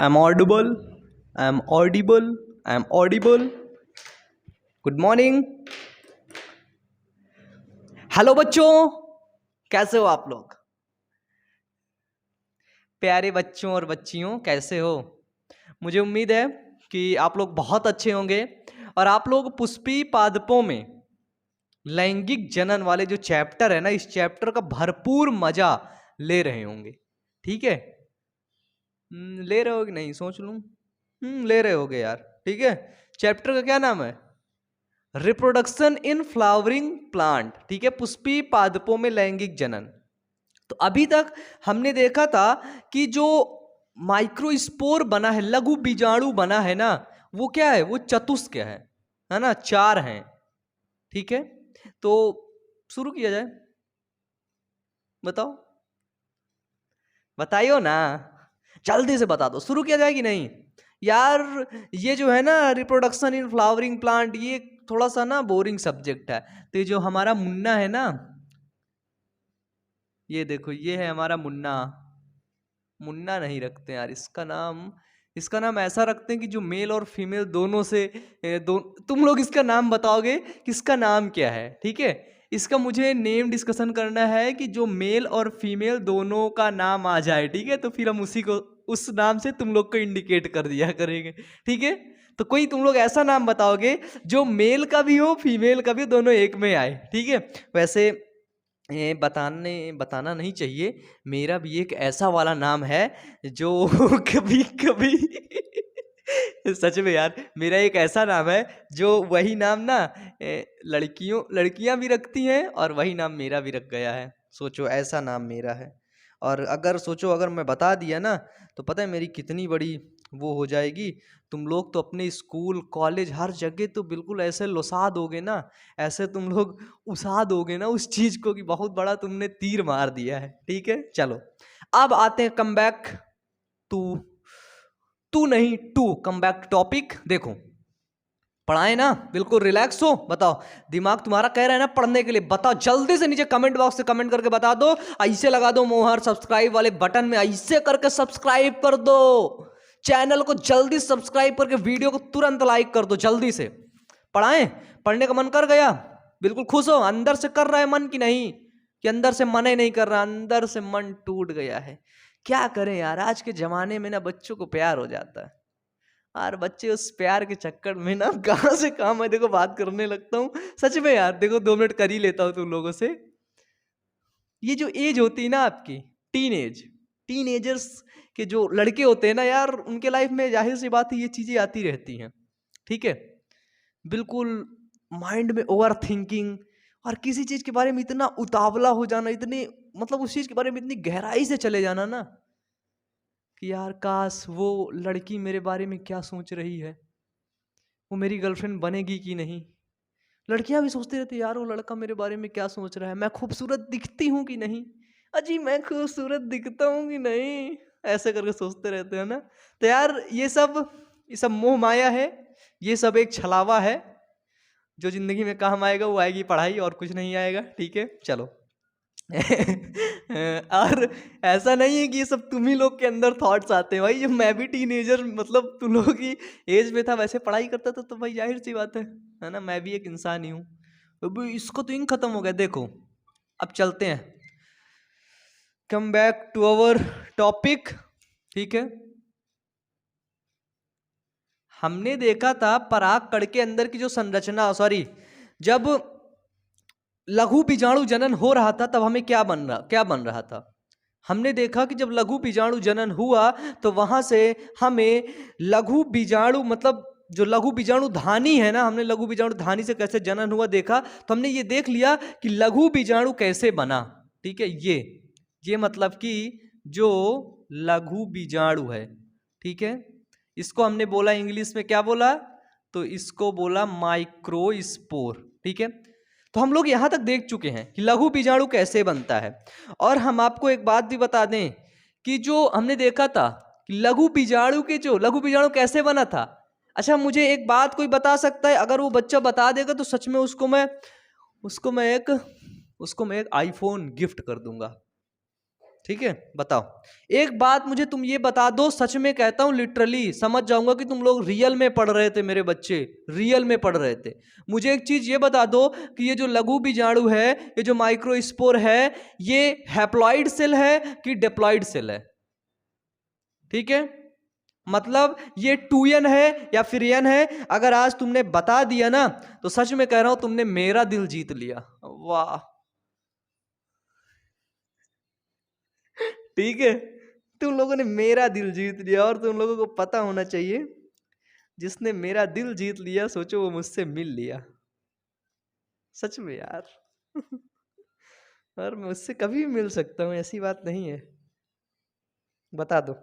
I'm audible. I'm audible. I'm audible. Good morning. Hello बच्चों, कैसे हो आप लोग? प्यारे बच्चों और बच्चियों, कैसे हो? मुझे उम्मीद है कि आप लोग बहुत अच्छे होंगे और आप लोग पुष्पी पादपों में लैंगिक जनन वाले जो चैप्टर है ना, इस चैप्टर का भरपूर मजा ले रहे होंगे। ठीक है? ले रहे हो कि नहीं, सोच लूं। ले रहे होगे यार। ठीक है, चैप्टर का क्या नाम है? Reproduction in flowering plant. ठीक है, पुष्पी पादपों में लैंगिक जनन। तो अभी तक हमने देखा था कि जो माइक्रोस्पोर बना है, लघु बीजाणु बना है ना, वो क्या है? वो चतुष्क है ना, 4 हैं। ठीक है, तो शुरू किया जाए। बताओ, बताइयो ना, जल्दी से बता दो, शुरू किया जाए कि नहीं यार? ये जो है ना रिप्रोडक्शन इन फ्लावरिंग प्लांट, ये थोड़ा सा ना बोरिंग सब्जेक्ट है। तो ये जो हमारा मुन्ना है ना, ये देखो, ये है हमारा मुन्ना। मुन्ना नहीं रखते यार, इसका नाम ऐसा रखते हैं कि जो मेल और फीमेल दोनों से तुम लोग इसका नाम बताओगे कि इसका नाम क्या है। ठीक है, इसका मुझे नेम डिस्कशन करना है कि जो मेल और फीमेल दोनों का नाम आ जाए। ठीक है, तो फिर हम उस नाम से तुम लोग को इंडिकेट कर दिया करेंगे। ठीक है, तो कोई तुम लोग ऐसा नाम बताओगे जो मेल का भी हो फीमेल का भी, दोनों एक में आए। ठीक है, वैसे ये बताना नहीं चाहिए, मेरा भी एक ऐसा वाला नाम है जो कभी कभी सच में यार, मेरा एक ऐसा नाम है जो वही नाम ना लड़कियां भी रखती हैं और वही नाम मेरा भी रख गया है। सोचो, ऐसा नाम मेरा है। और अगर सोचो, अगर मैं बता दिया ना, तो पता है मेरी कितनी बड़ी वो हो जाएगी। तुम लोग तो अपने स्कूल कॉलेज हर जगह तो बिल्कुल ऐसे लुसा दोगे ना, ऐसे तुम लोग उसा दोगे ना उस चीज को कि बहुत बड़ा तुमने तीर मार दिया है। ठीक है, चलो अब आते हैं कम बैक टू नहीं टू कम बैक टॉपिक। देखो, पढ़ाए ना, बिल्कुल रिलैक्स हो। बताओ, दिमाग तुम्हारा कह रहा है ना पढ़ने के लिए? बताओ जल्दी से, नीचे कमेंट बॉक्स से कमेंट करके बता दो। ऐसे लगा दो मोहर सब्सक्राइब वाले बटन में, ऐसे करके सब्सक्राइब कर दो चैनल को। जल्दी सब्सक्राइब करके वीडियो को तुरंत लाइक कर दो जल्दी से। पढ़ाएं? पढ़ने का मन कर गया? बिल्कुल खुश हो? अंदर से कर रहा है मन कि नहीं? कि अंदर से मन ही नहीं कर रहा, अंदर से मन टूट गया है? क्या करें यार, आज के जमाने में ना बच्चों को प्यार हो जाता है और बच्चे उस प्यार के चक्कर में ना कहां से कहां मैं देखो बात करने लगता हूँ। सच में यार, देखो 2 मिनट कर ही लेता हूँ तुम लोगों से। ये जो एज होती है ना आपकी, टीनेजर्स के जो लड़के होते हैं ना यार, उनके लाइफ में जाहिर सी बात है ये चीजें आती रहती हैं। ठीक है, बिल्कुल माइंड में ओवर थिंकिंग और किसी चीज के बारे में इतना उतावला हो जाना, इतने मतलब उस चीज के बारे में इतनी गहराई से चले जाना ना कि यार काश वो लड़की मेरे बारे में क्या सोच रही है, वो मेरी गर्लफ्रेंड बनेगी कि नहीं। लड़कियां भी सोचती रहती है यार वो लड़का मेरे बारे में क्या सोच रहा है, मैं खूबसूरत दिखती हूँ कि नहीं, अजी मैं खूबसूरत दिखता हूँ कि नहीं, ऐसे करके सोचते रहते हैं ना। तो यार ये सब मोह माया है, ये सब एक छलावा है। जो जिंदगी में काम आएगा वो आएगी पढ़ाई, और कुछ नहीं आएगा। ठीक है, चलो और ऐसा नहीं है कि ये सब तुम ही लोग के अंदर थॉट्स आते हैं भाई। जब मैं भी टीनेजर मतलब तुम लोगों की एज में था, वैसे पढ़ाई करता था, तो भाई जाहिर सी बात है ना, मैं भी एक इंसान ही हूँ। अब इसको तो इंक खत्म हो गया। देखो, अब चलते हैं, come back to our topic. ठीक है, हमने देखा था पराग कण के अंदर की जो संरचना, सॉरी, जब लघु बीजाणु जनन हो रहा था तब हमें क्या बन रहा था? हमने देखा कि जब लघु बीजाणु जनन हुआ तो वहां से हमें लघु बीजाणु मतलब जो लघु बीजाणु धानी है ना, हमने लघु बीजाणु धानी से कैसे जनन हुआ देखा। तो हमने ये देख लिया कि लघु बीजाणु कैसे बना। ठीक है, ये मतलब कि जो लघु बीजाणु है, ठीक है, इसको हमने बोला इंग्लिश में क्या बोला? तो इसको बोला माइक्रोस्पोर। ठीक है, तो हम लोग यहां तक देख चुके हैं कि लघु बीजाणु कैसे बनता है। और हम आपको एक बात भी बता दें कि जो हमने देखा था कि लघु बीजाणु कैसे बना था। अच्छा, मुझे एक बात कोई बता सकता है? अगर वो बच्चा बता देगा तो सच में उसको मैं एक आईफोन गिफ्ट कर दूंगा। ठीक है, बताओ एक बात मुझे तुम ये बता दो, सच में कहता हूं, लिटरली समझ जाऊंगा कि तुम लोग रियल में पढ़ रहे थे, मेरे बच्चे रियल में पढ़ रहे थे। मुझे एक चीज ये बता दो कि ये जो लघु बीजाणु है, ये जो माइक्रोस्पोर है, ये हैप्लॉइड सेल है कि डिप्लॉइड सेल है? ठीक है, मतलब ये 2n है या फिर n है? अगर आज तुमने बता दिया ना तो सच में कह रहा हूं तुमने मेरा दिल जीत लिया। वाह, ठीक है, तुम लोगों ने मेरा दिल जीत लिया। और तुम लोगों को पता होना चाहिए, जिसने मेरा दिल जीत लिया सोचो वो मुझसे मिल लिया। सच में यार और मैं उससे कभी भी मिल सकता हूं, ऐसी बात नहीं है, बता दो।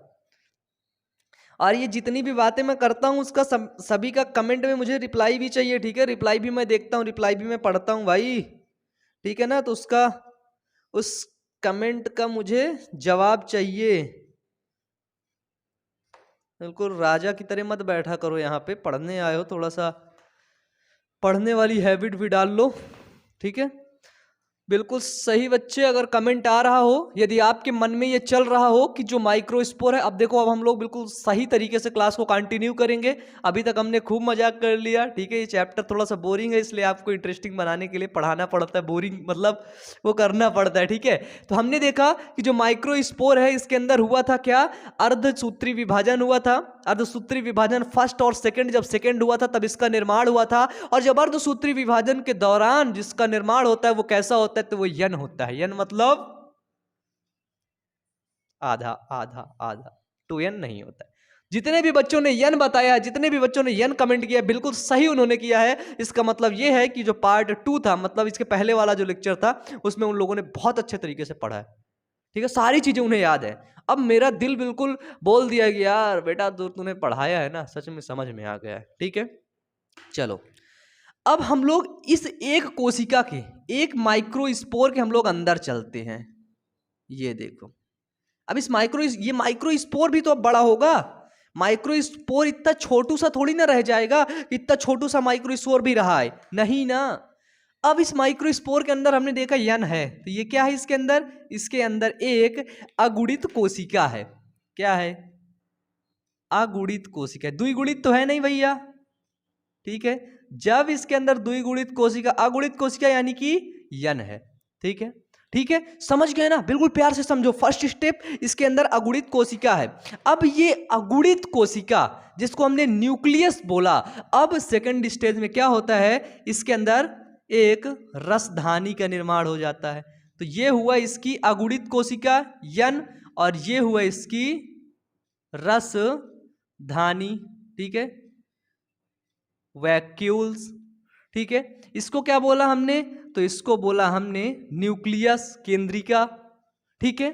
और ये जितनी भी बातें मैं करता हूँ उसका सभी का कमेंट में मुझे रिप्लाई भी चाहिए, ठीक है? रिप्लाई भी मैं देखता हूँ, रिप्लाई भी मैं पढ़ता हूँ भाई, ठीक है ना? तो उसका उस कमेंट का मुझे जवाब चाहिए। बिल्कुल राजा की तरह मत बैठा करो यहाँ पे, पढ़ने आए हो, थोड़ा सा पढ़ने वाली हैबिट भी डाल लो, ठीक है? बिल्कुल सही बच्चे, अगर कमेंट आ रहा हो, यदि आपके मन में ये चल रहा हो कि जो माइक्रोस्पोर है, अब देखो अब हम लोग बिल्कुल सही तरीके से क्लास को कंटिन्यू करेंगे। अभी तक हमने खूब मजाक कर लिया, ठीक है? ये चैप्टर थोड़ा सा बोरिंग है, इसलिए आपको इंटरेस्टिंग बनाने के लिए पढ़ाना पड़ता है, बोरिंग मतलब वो करना पड़ता है, ठीक है? तो हमने देखा कि जो माइक्रोस्पोर है इसके अंदर हुआ था क्या? अर्धसूत्री विभाजन हुआ था। अर्धसूत्री विभाजन फर्स्ट और सेकंड, जब सेकंड हुआ था तब इसका निर्माण हुआ था। और जब अर्धसूत्री विभाजन के दौरान जिसका निर्माण होता है वो कैसा होता है? तो वो यन होता है। यन मतलब आधा आधा आधा, 2n नहीं होता है। जितने भी बच्चों ने यन बताया, जितने भी बच्चों ने यन कमेंट किया, बिल्कुल सही उन्होंने किया है। इसका मतलब ये है कि जो पार्ट 2 था, मतलब इसके पहले वाला जो लेक्चर था, उसमें उन लोगों ने बहुत अच्छे तरीके से पढ़ा है, ठीक है? सारी चीजें उन्हें याद है। अब मेरा दिल बिल्कुल बोल दिया कि यार बेटा जो तूने पढ़ाया है ना, सच में समझ में आ गया है, ठीक है? चलो, अब हम लोग इस एक कोशिका के, एक माइक्रोस्पोर के हम लोग अंदर चलते हैं। ये देखो, अब इस ये माइक्रोस्पोर भी तो अब बड़ा होगा। माइक्रोस्पोर इतना छोटू सा थोड़ी ना रह जाएगा, इतना छोटू सा माइक्रोस्पोर भी रहा है नहीं ना। अब इस माइक्रोस्पोर के अंदर हमने देखा यन है, तो ये क्या है इसके अंदर? इसके अंदर एक अगुणित कोशिका है। क्या है? अगुणित कोशिका। द्विगुणित तो है नहीं भैया, ठीक है? जब इसके अंदर द्विगुणित कोशिका, अगुणित कोशिका यानी कि यन है, ठीक है? ठीक है, समझ गए ना? बिल्कुल प्यार से समझो। फर्स्ट स्टेप, इसके अंदर अगुणित कोशिका है। अब ये अगुणित कोशिका जिसको हमने न्यूक्लियस बोला, अब सेकंड स्टेज में क्या होता है? इसके अंदर एक रसधानी का निर्माण हो जाता है। तो ये हुआ इसकी अगुणित कोशिका यन, और ये हुआ इसकी रसधानी, ठीक है? वैक्यूल्स, ठीक है? इसको क्या बोला हमने? तो इसको बोला हमने न्यूक्लियस, केंद्रिका, ठीक है?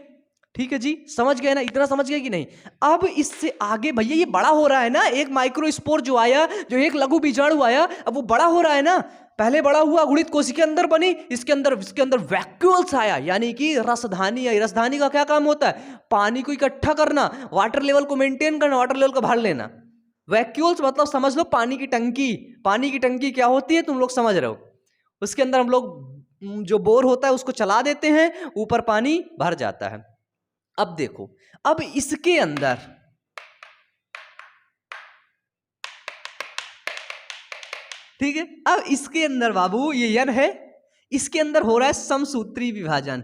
ठीक है जी, समझ गए ना? इतना समझ गए कि नहीं? अब इससे आगे भैया ये बड़ा हो रहा है ना, एक माइक्रोस्पोर जो आया, जो एक लघु बीजाणु आया, अब वो बड़ा हो रहा है ना। पहले बड़ा हुआ, अगुणित कोशिका के अंदर बनी, इसके अंदर वैक्यूल्स आया, यानी कि रसधानी आई। रसधानी का क्या काम होता है? पानी को इकट्ठा करना, वाटर लेवल को मेंटेन करना, वाटर लेवल को भर लेना। वैक्यूल्स मतलब समझ लो पानी की टंकी। पानी की टंकी क्या होती है तुम लोग समझ रहे हो? उसके अंदर हम लोग जो बोर होता है उसको चला देते हैं, ऊपर पानी भर जाता है। अब देखो, अब इसके अंदर ठीक है, अब इसके अंदर बाबू ये यन है, इसके अंदर हो रहा है समसूत्री विभाजन।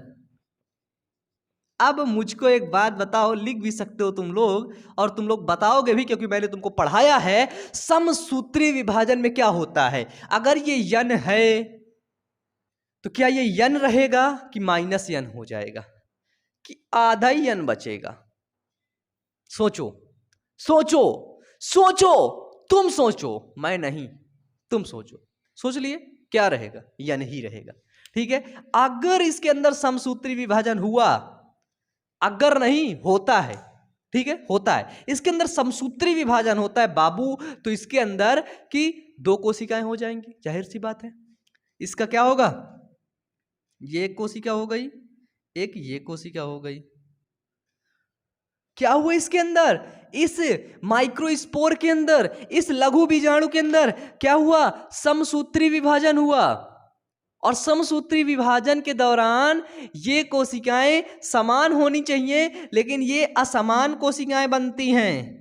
अब मुझको एक बात बताओ, लिख भी सकते हो तुम लोग, और तुम लोग बताओगे भी क्योंकि मैंने तुमको पढ़ाया है। समसूत्री विभाजन में क्या होता है? अगर ये यन है तो क्या ये यन रहेगा कि माइनस यन हो जाएगा, कि आधा ही यन बचेगा? सोचो सोचो सोचो, तुम सोचो, मैं नहीं, तुम सोचो। सोच लिए क्या रहेगा? यन ही रहेगा, ठीक है? अगर इसके अंदर समसूत्री विभाजन हुआ, अगर नहीं होता है, ठीक है, होता है, इसके अंदर समसूत्री विभाजन होता है बाबू, तो इसके अंदर की 2 कोशिकाएं हो जाएंगी, जाहिर सी बात है। इसका क्या होगा? ये एक कोशिका हो गई, एक ये कोशिका हो गई। क्या हुआ इसके अंदर? इस माइक्रोस्पोर के अंदर, इस लघु बीजाणु के अंदर क्या हुआ? समसूत्री विभाजन हुआ। और समसूत्री विभाजन के दौरान ये कोशिकाएं समान होनी चाहिए, लेकिन ये असमान कोशिकाएं बनती हैं।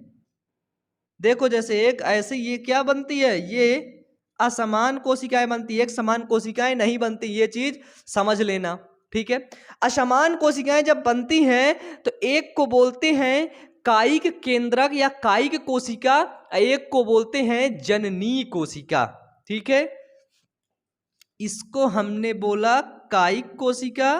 देखो जैसे एक ऐसे ये क्या बनती है, ये असमान कोशिकाएं बनती है, एक समान कोशिकाएं नहीं बनती, ये चीज समझ लेना, ठीक है। असमान कोशिकाएं जब बनती हैं तो एक को बोलते हैं कायिक केंद्रक या कायिक कोशिका, एक को बोलते हैं जननी कोशिका, ठीक है। इसको हमने बोला कायिक कोशिका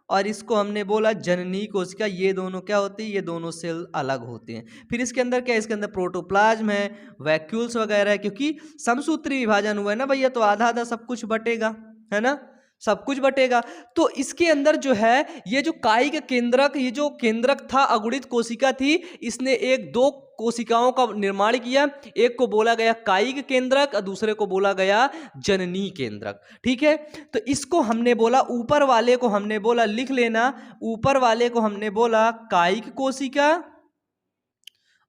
और इसको हमने बोला जननी कोशिका। ये दोनों क्या होती है, ये दोनों सेल अलग होते हैं। फिर इसके अंदर क्या है, इसके अंदर प्रोटोप्लाज्म है, वैक्यूल्स वगैरह है, क्योंकि समसूत्री विभाजन हुआ है ना भैया, तो आधा आधा सब कुछ बटेगा, है ना, सब कुछ बटेगा। तो इसके अंदर जो है ये जो कायिक केंद्रक, ये जो केंद्रक था, अगुणित कोशिका थी, इसने एक दो कोशिकाओं का निर्माण किया। एक को बोला गया कायिक केंद्रक और दूसरे को बोला गया जननी केंद्रक, ठीक है। तो इसको हमने बोला, ऊपर वाले को हमने बोला, लिख लेना, ऊपर वाले को हमने बोला कायिक कोशिका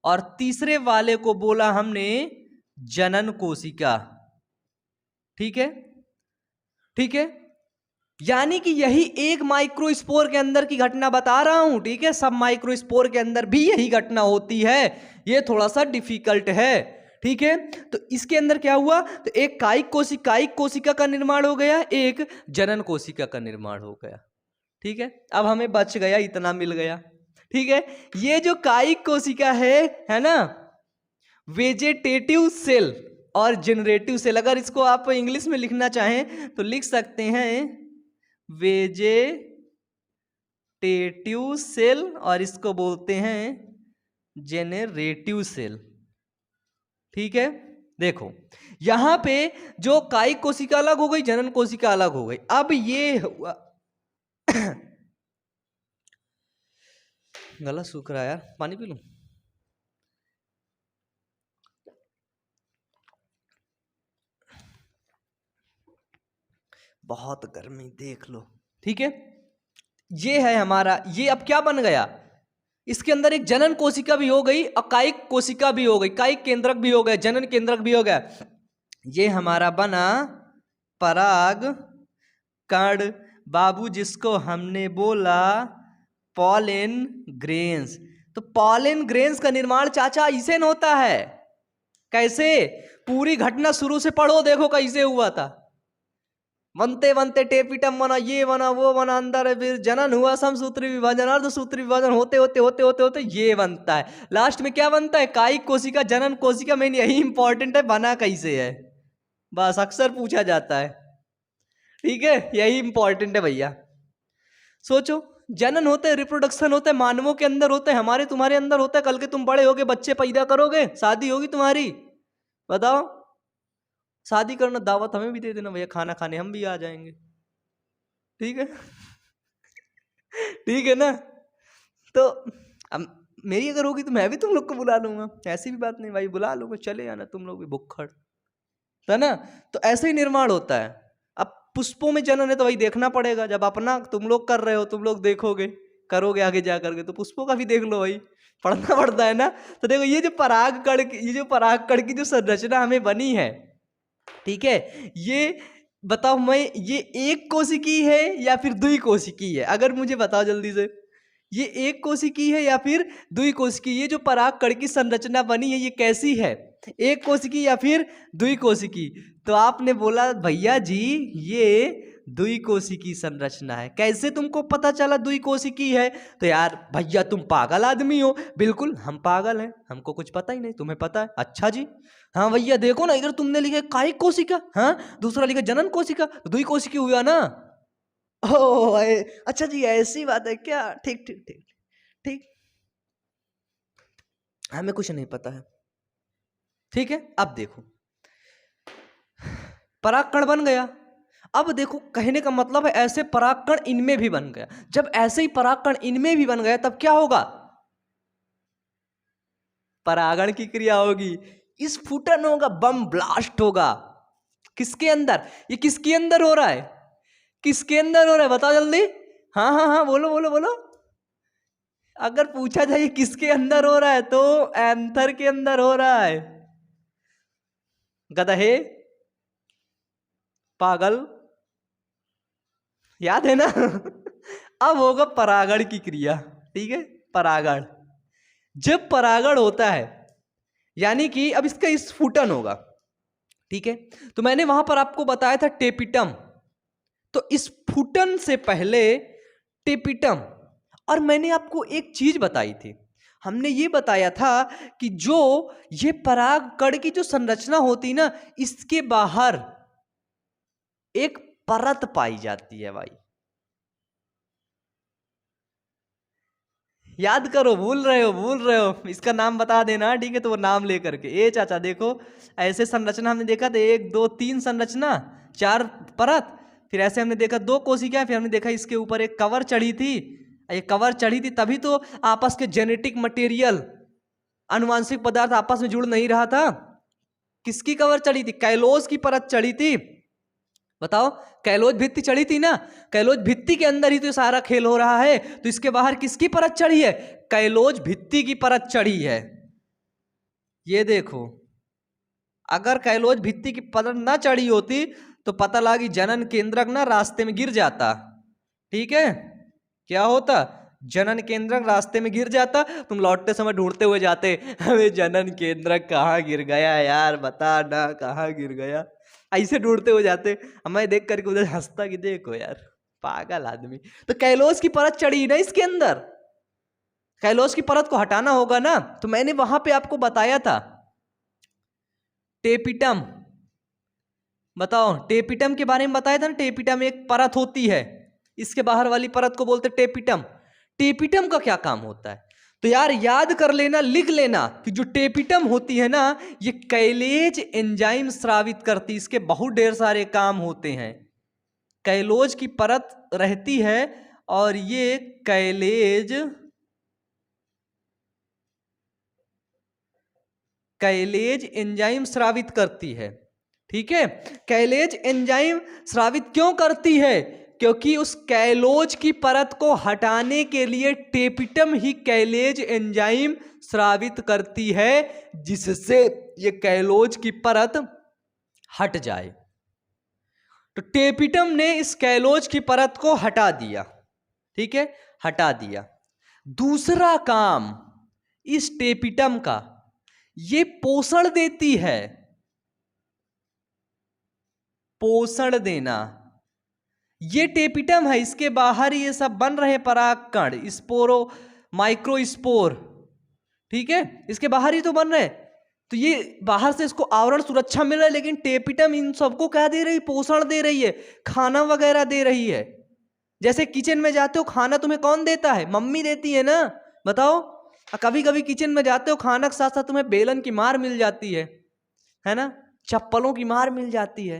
और तीसरे वाले को बोला हमने जनन कोशिका, ठीक है, ठीक है। यानी कि यही एक माइक्रोस्पोर के अंदर की घटना बता रहा हूं, ठीक है। सब माइक्रोस्पोर के अंदर भी यही घटना होती है, ये थोड़ा सा डिफिकल्ट है, ठीक है। तो इसके अंदर क्या हुआ, तो एक कायिक कोशिका का निर्माण हो गया, एक जनन कोशिका का निर्माण हो गया, ठीक है। अब हमें बच गया इतना, मिल गया, ठीक है। ये जो कायिक कोशिका है ना, वेजेटेटिव सेल और जनरेटिव सेल, अगर इसको आप इंग्लिश में लिखना चाहें तो लिख सकते हैं वेजेटेटिव सेल और इसको बोलते हैं जेनरेटिव सेल, ठीक है। देखो यहां पे जो कायिक कोशिका अलग हो गई, जनन कोशिका अलग हो गई। अब ये हुआ गला सूख रहा है यार, पानी पी लूं। बहुत गर्मी, देख लो, ठीक है। ये है हमारा, ये अब क्या बन गया, इसके अंदर एक जनन कोशिका भी हो गई और कायिक कोशिका भी हो गई, कायिक केंद्रक भी हो गया, जनन केंद्रक भी हो गया। ये हमारा बना पराग कण बाबू, जिसको हमने बोला पॉलन ग्रेन्स। तो पॉलन ग्रेन्स का निर्माण चाचा इसे होता है। कैसे, पूरी घटना शुरू से पढ़ो, देखो कैसे हुआ था। बनते बनते टेपिटम बना, ये बना, वो बना, अंदर फिर जनन हुआ, समसूत्री विभाजन, अर्धसूत्री विभाजन, होते होते होते होते होते ये बनता है। लास्ट में क्या बनता है, कायिक कोशिका, जनन कोशिका। मेन यही इंपॉर्टेंट है, बना कैसे है, बस अक्सर पूछा जाता है, ठीक है, यही इंपॉर्टेंट है भैया। सोचो, जनन होते हैं, रिप्रोडक्शन होता है, मानवों के अंदर होता है, हमारे तुम्हारे अंदर होता है। कल के तुम बड़े होगे, बच्चे पैदा करोगे, शादी होगी तुम्हारी, बताओ, शादी करना, दावत हमें भी दे देना भैया, खाना खाने हम भी आ जाएंगे, ठीक है ठीक है ना। तो अब मेरी अगर होगी तो मैं भी तुम लोग को बुला लूंगा, ऐसी भी बात नहीं भाई, बुला लूंगा, चले आना तुम लोग भी, भुक्खड़, है ना। तो ऐसे ही निर्माण होता है। अब पुष्पों में जनन है तो भाई देखना पड़ेगा, जब अपना तुम लोग कर रहे हो, तुम लोग देखोगे, करोगे आगे जा करके, तो पुष्पों का भी देख लो भाई, पढ़ना पड़ता है ना। तो देखो ये जो परागकण की जो संरचना हमें बनी है, ठीक है, ये बताओ, मैं ये एक कोशिकी है या फिर द्विकोशिकी है, अगर मुझे बताओ जल्दी से, ये एक कोशिकी है या फिर द्विकोशिकी। ये जो परागकण की संरचना बनी है, ये कैसी है, एक कोशिकी या फिर द्विकोशिकी। तो आपने बोला भैया जी ये द्विकोशिकी संरचना है। कैसे तुमको पता चला द्विकोशिकी है, तो यार भैया तुम पागल आदमी हो। बिल्कुल हम पागल हैं, हमको कुछ पता ही नहीं, तुम्हें पता है। अच्छा जी, हाँ भैया देखो ना, इधर तुमने लिखा कायिक कोशिका, हाँ, दूसरा लिखा जनन कोशिका, तो द्विकोशिकी हुआ ना। ओह अच्छा जी, ऐसी बात है क्या, ठीक ठीक ठीक ठीक, हमें कुछ नहीं पता है, ठीक है। अब देखो परागकण बन गया। अब देखो कहने का मतलब है ऐसे परागकण इनमें भी बन गया। जब ऐसे ही परागकण इनमें भी बन गया तब क्या होगा, परागण की क्रिया होगी, स्फुटन होगा, बम ब्लास्ट होगा। किसके अंदर, ये किसके अंदर हो रहा है, किसके अंदर हो रहा है, बताओ जल्दी। हाँ हाँ हाँ, बोलो बोलो बोलो। अगर पूछा जाए किसके अंदर हो रहा है तो एंथर के अंदर हो रहा है। गधे, पागल, याद है ना? अब होगा परागण की क्रिया। ठीक है, परागण। जब परागण होता है यानी कि अब इसका स्फुटन होगा। ठीक है, तो मैंने वहां पर आपको बताया था टेपिटम, तो स्फुटन से पहले टेपिटम। और मैंने आपको एक चीज बताई थी, हमने ये बताया था कि जो ये पराग कण की जो संरचना होती ना, इसके बाहर एक परत पाई जाती है भाई। याद करो, भूल रहे हो, भूल रहे हो, इसका नाम बता देना। ठीक है, तो वो नाम लेकर के, ए चाचा देखो, ऐसे संरचना हमने देखा था, 1 2 3 संरचना, 4 परत, फिर ऐसे हमने देखा 2 कोशिकाएं, फिर हमने देखा इसके ऊपर एक कवर चढ़ी थी। ये कवर चढ़ी थी तभी तो आपस के जेनेटिक मटेरियल, आनुवांशिक पदार्थ आपस में जुड़ नहीं रहा था। किसकी कवर चढ़ी थी? कैलोज की परत चढ़ी थी। बताओ, कैलोज भित्ति चढ़ी थी ना, कैलोज भित्ति के अंदर ही तो सारा खेल हो रहा है, तो इसके बाहर किसकी परत चढ़ी है? कैलोज भित्ति की परत चढ़ी है। ये देखो, अगर कैलोज भित्ति की परत ना चढ़ी होती तो पता लगा कि जनन केंद्रक ना रास्ते में गिर जाता। ठीक है, क्या होता? जनन केंद्रक रास्ते में गिर जाता, तुम लौटते समय ढूंढते हुए जाते, अबे जनन केंद्रक कहाँ गिर गया यार, बता ना कहाँ गिर गया। ऐसे ढूंढते हुए जाते, मैं देख करके उधर हंसता कि देखो यार पागल आदमी। तो कैलोश की परत चढ़ी ना इसके अंदर, कैलोश की परत को हटाना होगा ना, तो मैंने वहां पे आपको बताया था टेपिटम। बताओ, टेपिटम के बारे में बताया था ना, टेपिटम एक परत होती है, इसके बाहर वाली परत को बोलते टेपिटम। टेपिटम का क्या काम होता है? तो यार याद कर लेना, लिख लेना कि जो टेपिटम होती है ना, ये कैलेज एंजाइम स्रावित करती, इसके बहुत ढेर सारे काम होते हैं। कैलोज की परत रहती है और ये कैलेज एंजाइम स्रावित करती है। ठीक है, कैलेज एंजाइम स्रावित क्यों करती है? क्योंकि उस कैलोज की परत को हटाने के लिए टेपिटम ही कैलेज एंजाइम स्रावित करती है, जिससे ये कैलोज की परत हट जाए। तो टेपिटम ने इस कैलोज की परत को हटा दिया। ठीक है, हटा दिया। दूसरा काम इस टेपिटम का, ये पोषण देती है, पोषण देना। ये टेपिटम है, इसके बाहर ये सब बन रहे परागकण, स्पोरो, माइक्रोस्पोर। ठीक है, इसके बाहर ही तो बन रहे, तो ये बाहर से इसको आवरण सुरक्षा मिल रहा है, लेकिन टेपिटम इन सबको क्या दे रही? पोषण दे रही है, खाना वगैरह दे रही है। जैसे किचन में जाते हो, खाना तुम्हें कौन देता है? मम्मी देती है ना। बताओ, कभी कभी किचन में जाते हो, खाना के साथ साथ तुम्हें बेलन की मार मिल जाती है ना, चप्पलों की मार मिल जाती है।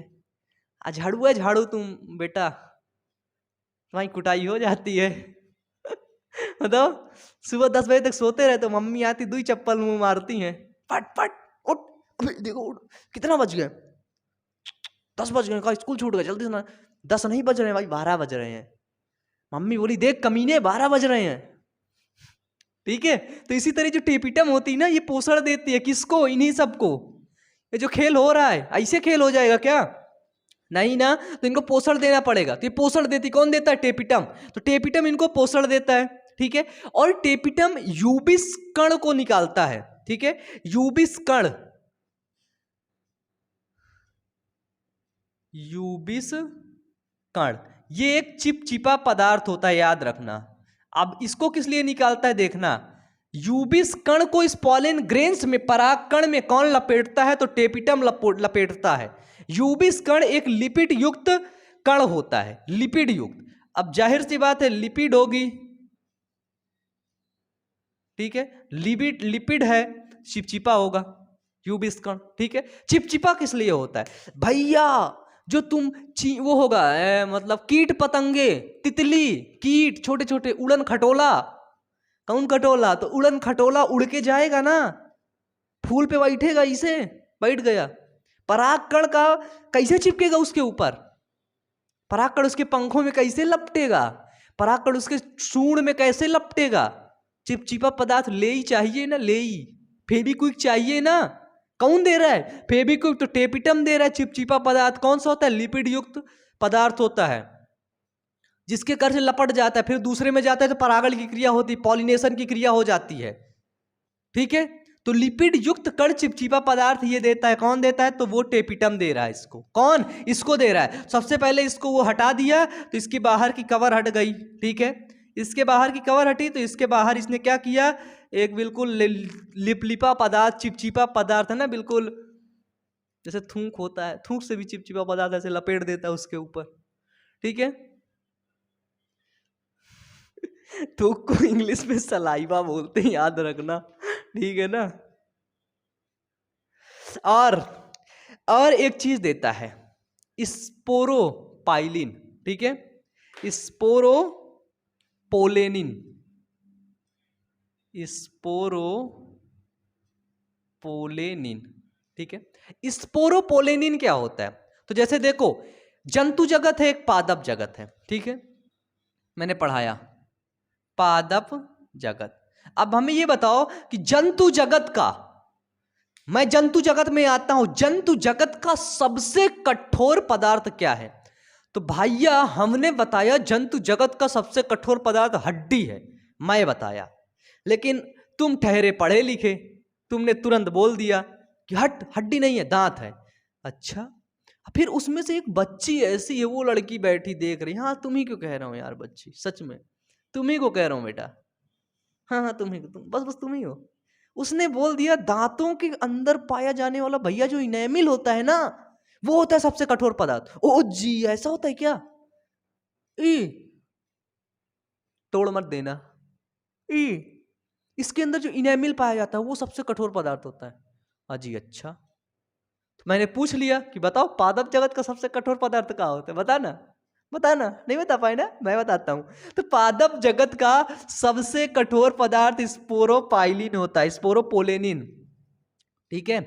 झाड़ू है, झाड़ू तुम बेटा, तुम्हारी कुटाई हो जाती है। बताओ, सुबह 10 बजे तक सोते रहे तो मम्मी आती, 2 चप्पल मुंह मारती हैं, फट फट उठ, अबे देखो उठ, कितना बज गए? 10 बज गए, का स्कूल छूट गया, जल्दी से ना। 10 नहीं बज रहे हैं भाई, 12 बज रहे हैं। मम्मी बोली, देख कमीने, 12 बज रहे हैं। ठीक है, तो इसी तरह जो टेपिटम होती है ना, ये पोषण देती है किसको? इन्हीं सबको। ये जो खेल हो रहा है, ऐसे खेल हो जाएगा क्या? नहीं ना, तो इनको पोषण देना पड़ेगा। तो ये पोषण देती, कौन देता है? टेपिटम। तो टेपिटम इनको पोषण देता है। ठीक है, और टेपिटम यूबिस कण को निकालता है। ठीक है, यूबिस कण, यूबिस कण, ये एक चिपचिपा पदार्थ होता है, याद रखना। अब इसको किस लिए निकालता है देखना। यूबिस कण को इस पॉलन ग्रेन्स में, पराग कण में कौन लपेटता है? तो टेपिटम लपेटता है। यूबिस कण एक लिपिड युक्त कण होता है, लिपिड युक्त। अब जाहिर सी बात है, लिपिड होगी। ठीक है, लिपिड, लिपिड है, चिपचिपा होगा यूबिस कण। ठीक है, चिपचिपा किस लिए होता है भैया? जो तुम वो होगा मतलब कीट पतंगे, तितली, कीट, छोटे छोटे, उड़न खटोला, कौन खटोला? तो उड़न खटोला उड़ के जाएगा ना, फूल पे बैठेगा, इसे बैठ गया, परागकण का कैसे चिपकेगा उसके ऊपर? परागकण उसके पंखों में कैसे लपटेगा? परागकण उसके सूंड में कैसे लपटेगा? चिपचिपा पदार्थ ले ही चाहिए ना, ले ही, फेविक्विक चाहिए ना। कौन दे रहा है? फेविक्विक। तो टेपिटम दे रहा है चिपचिपा पदार्थ, कौन सा होता है? लिपिड युक्त पदार्थ होता है। जिसके कर से लपट जाता है, फिर दूसरे में जाता है तो परागण की क्रिया होती है, पॉलिनेशन की क्रिया हो जाती है। ठीक है, तो लिपिड युक्त कण चिपचिपा पदार्थ ये देता है, कौन देता है? तो वो टेपिटम दे रहा है इसको। कौन? इसको दे रहा है। सबसे पहले इसको वो हटा दिया तो इसकी बाहर की कवर हट गई। ठीक है, इसके बाहर की कवर हटी तो इसके बाहर इसने क्या किया? एक बिल्कुल लिपलिपा पदार्थ, चिपचिपा पदार्थ है ना, बिल्कुल जैसे थूक होता है, थूक से भी चिपचिपा पदार्थ ऐसे लपेट देता है उसके ऊपर। ठीक है, थूक को इंग्लिश में सलाइवा बोलते हैं, याद रखना। ठीक है ना। और एक चीज देता है, स्पोरोपाइलिन। ठीक है, स्पोरोपोलेनिन। स्पोरोपोलेनिन। ठीक है, स्पोरोपोलेनिन क्या होता है? तो जैसे देखो, जंतु जगत है, एक पादप जगत है। ठीक है, मैंने पढ़ाया पादप जगत। अब हमें ये बताओ कि जंतु जगत का, मैं जंतु जगत में आता हूं, जंतु जगत का सबसे कठोर पदार्थ क्या है? तो भैया हमने बताया जंतु जगत का सबसे कठोर पदार्थ हड्डी है, मैं बताया। लेकिन तुम ठहरे पढ़े लिखे, तुमने तुरंत बोल दिया कि हड्डी नहीं है, दांत है। अच्छा, फिर उसमें से एक बच्ची ऐसी है, वो लड़की बैठी देख रही, हाँ तुम ही क्यों कह रहा हूं यार, बच्ची सच में तुम ही को कह रहा हूं बेटा, हाँ हाँ तुम ही को, बस तुम ही हो। उसने बोल दिया दांतों के अंदर पाया जाने वाला भैया जो इनेमिल होता है ना, वो होता है सबसे कठोर पदार्थ। ओ जी, ऐसा होता है क्या? ई तोड़ मत देना। ई इसके अंदर जो इनेमिल पाया जाता है वो सबसे कठोर पदार्थ होता है। अजी अच्छा, तो मैंने पूछ लिया कि बताओ पादप जगत का सबसे कठोर पदार्थ क्या होता है, बताना। बताना नहीं बता पाए ना, मैं बताता हूं। तो पादप जगत का सबसे कठोर पदार्थ स्पोरोपाइलिन होता है, स्पोरोपोलेनिन। ठीक है,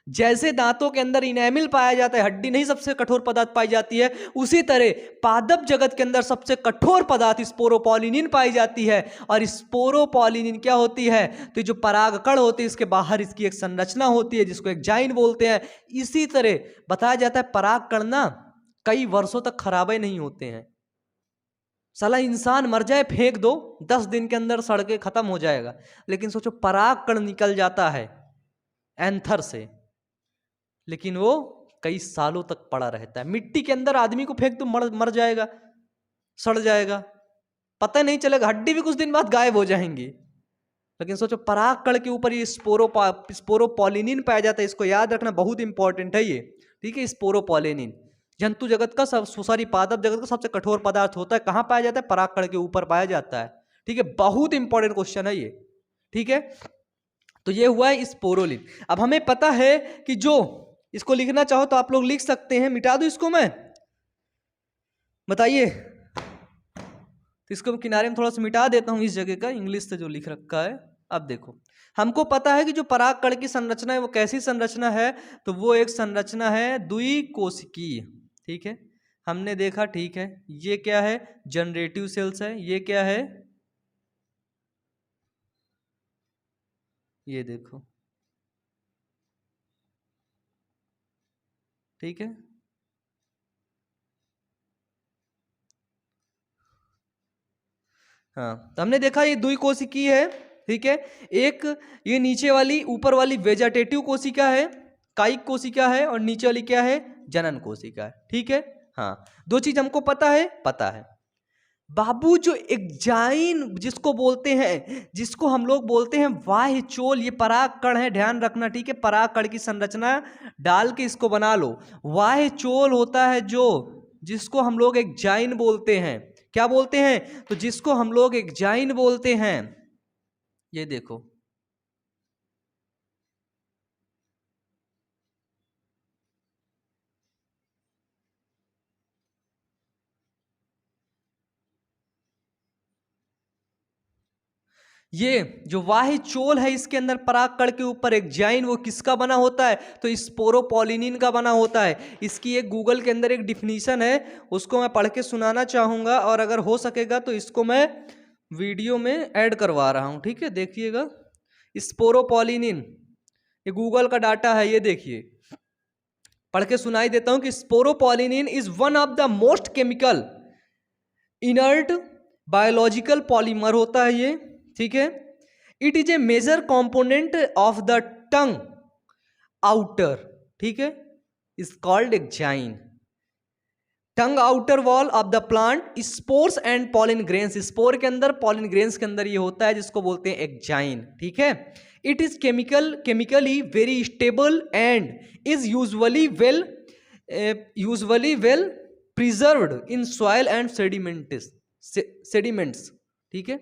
जैसे दांतों के अंदर इनेमिल पाया जाता है, हड्डी नहीं सबसे कठोर पदार्थ पाई जाती है, उसी तरह पादप जगत के अंदर सबसे कठोर पदार्थ स्पोरोपोलिनिन पाई जाती है। और स्पोरोपोलिनिन क्या होती है? तो जो परागकण होती है, इसके बाहर इसकी एक संरचना होती है जिसको एक जाइन बोलते हैं। इसी तरह बताया जाता है परागकण ना कई वर्षों तक खराबे नहीं होते हैं। साला इंसान मर जाए, फेंक दो, 10 दिन के अंदर सड़ के खत्म हो जाएगा। लेकिन सोचो परागकण निकल जाता है एंथर से, लेकिन वो कई सालों तक पड़ा रहता है। मिट्टी के अंदर आदमी को फेंक दो, मर जाएगा, सड़ जाएगा, पता नहीं चलेगा, हड्डी भी कुछ दिन बाद गायब हो जाएंगी। लेकिन सोचो परागकण के ऊपर ये स्पोरोपोलिनिन पाया जाता है, इसको याद रखना, बहुत इंपॉर्टेंट है ये। ठीक है, स्पोरोपोलिनिन जंतु जगत का सॉरी पादप जगत का सबसे कठोर पदार्थ होता है। कहां पाया जाता है? परागकण के ऊपर पाया जाता है। ठीक है, बहुत इंपॉर्टेंट क्वेश्चन है ये। ठीक है, तो ये हुआ है स्पोरोलिन। अब हमें पता है कि जो इसको लिखना चाहो तो आप लोग लिख सकते हैं, मिटा दूं इसको मैं, बताइए। तो इसको किनारे में थोड़ा सा मिटा देता हूं इस जगह का, इंग्लिश से जो लिख रखा है। अब देखो, हमको पता है कि जो परागकण की संरचना है वो कैसी संरचना है? तो वो एक संरचना है द्विकोशिकीय। ठीक है, हमने देखा। ठीक है, ये क्या है? जनरेटिव सेल्स है। ये क्या है? ये देखो। ठीक है, हाँ, तो हमने देखा ये द्विकोशिकीय है। ठीक है, एक ये नीचे वाली, ऊपर वाली वेजिटेटिव कोशिका है, कायिक कोशिका है, और नीचे वाली क्या है? जनन कोशिका है। ठीक है, हाँ, दो चीज हमको पता है। पता है बाबू, जो एक्जाइन जिसको बोलते हैं, जिसको हम लोग बोलते हैं वाह्य चोल, ये परागकण है, ध्यान रखना। ठीक है, परागकण की संरचना डाल के इसको बना लो। वाह्य चोल होता है जो, जिसको हम लोग एक्जाइन बोलते हैं। क्या बोलते हैं? तो जिसको हम लोग एक्जाइन बोलते हैं। ये देखो, ये जो वाह्य चोल है, इसके अंदर परागकण के ऊपर एक जाइन, वो किसका बना होता है? तो स्पोरोपोलिनिन का बना होता है। इसकी एक गूगल के अंदर एक डिफिनीशन है, उसको मैं पढ़ के सुनाना चाहूंगा, और अगर हो सकेगा तो इसको मैं वीडियो में ऐड करवा रहा हूं। ठीक है, देखिएगा। स्पोरोपोलिनिन, ये गूगल का डाटा है, ये देखिए, पढ़ के सुनाई देता हूं कि sporopollenin is one of the most chemical inert biological polymer होता है ये, ठीक है। It is a major component of the टंग आउटर, ठीक है, इज कॉल्ड एक्जाइन। टंग outer wall of the plant, spores and pollen grains, spore के अंदर पॉलिन ग्रेन्स के अंदर ये होता है जिसको बोलते हैं एक्जाइन, ठीक है। It is chemically very stable and is usually well preserved in soil and sediments, ठीक है।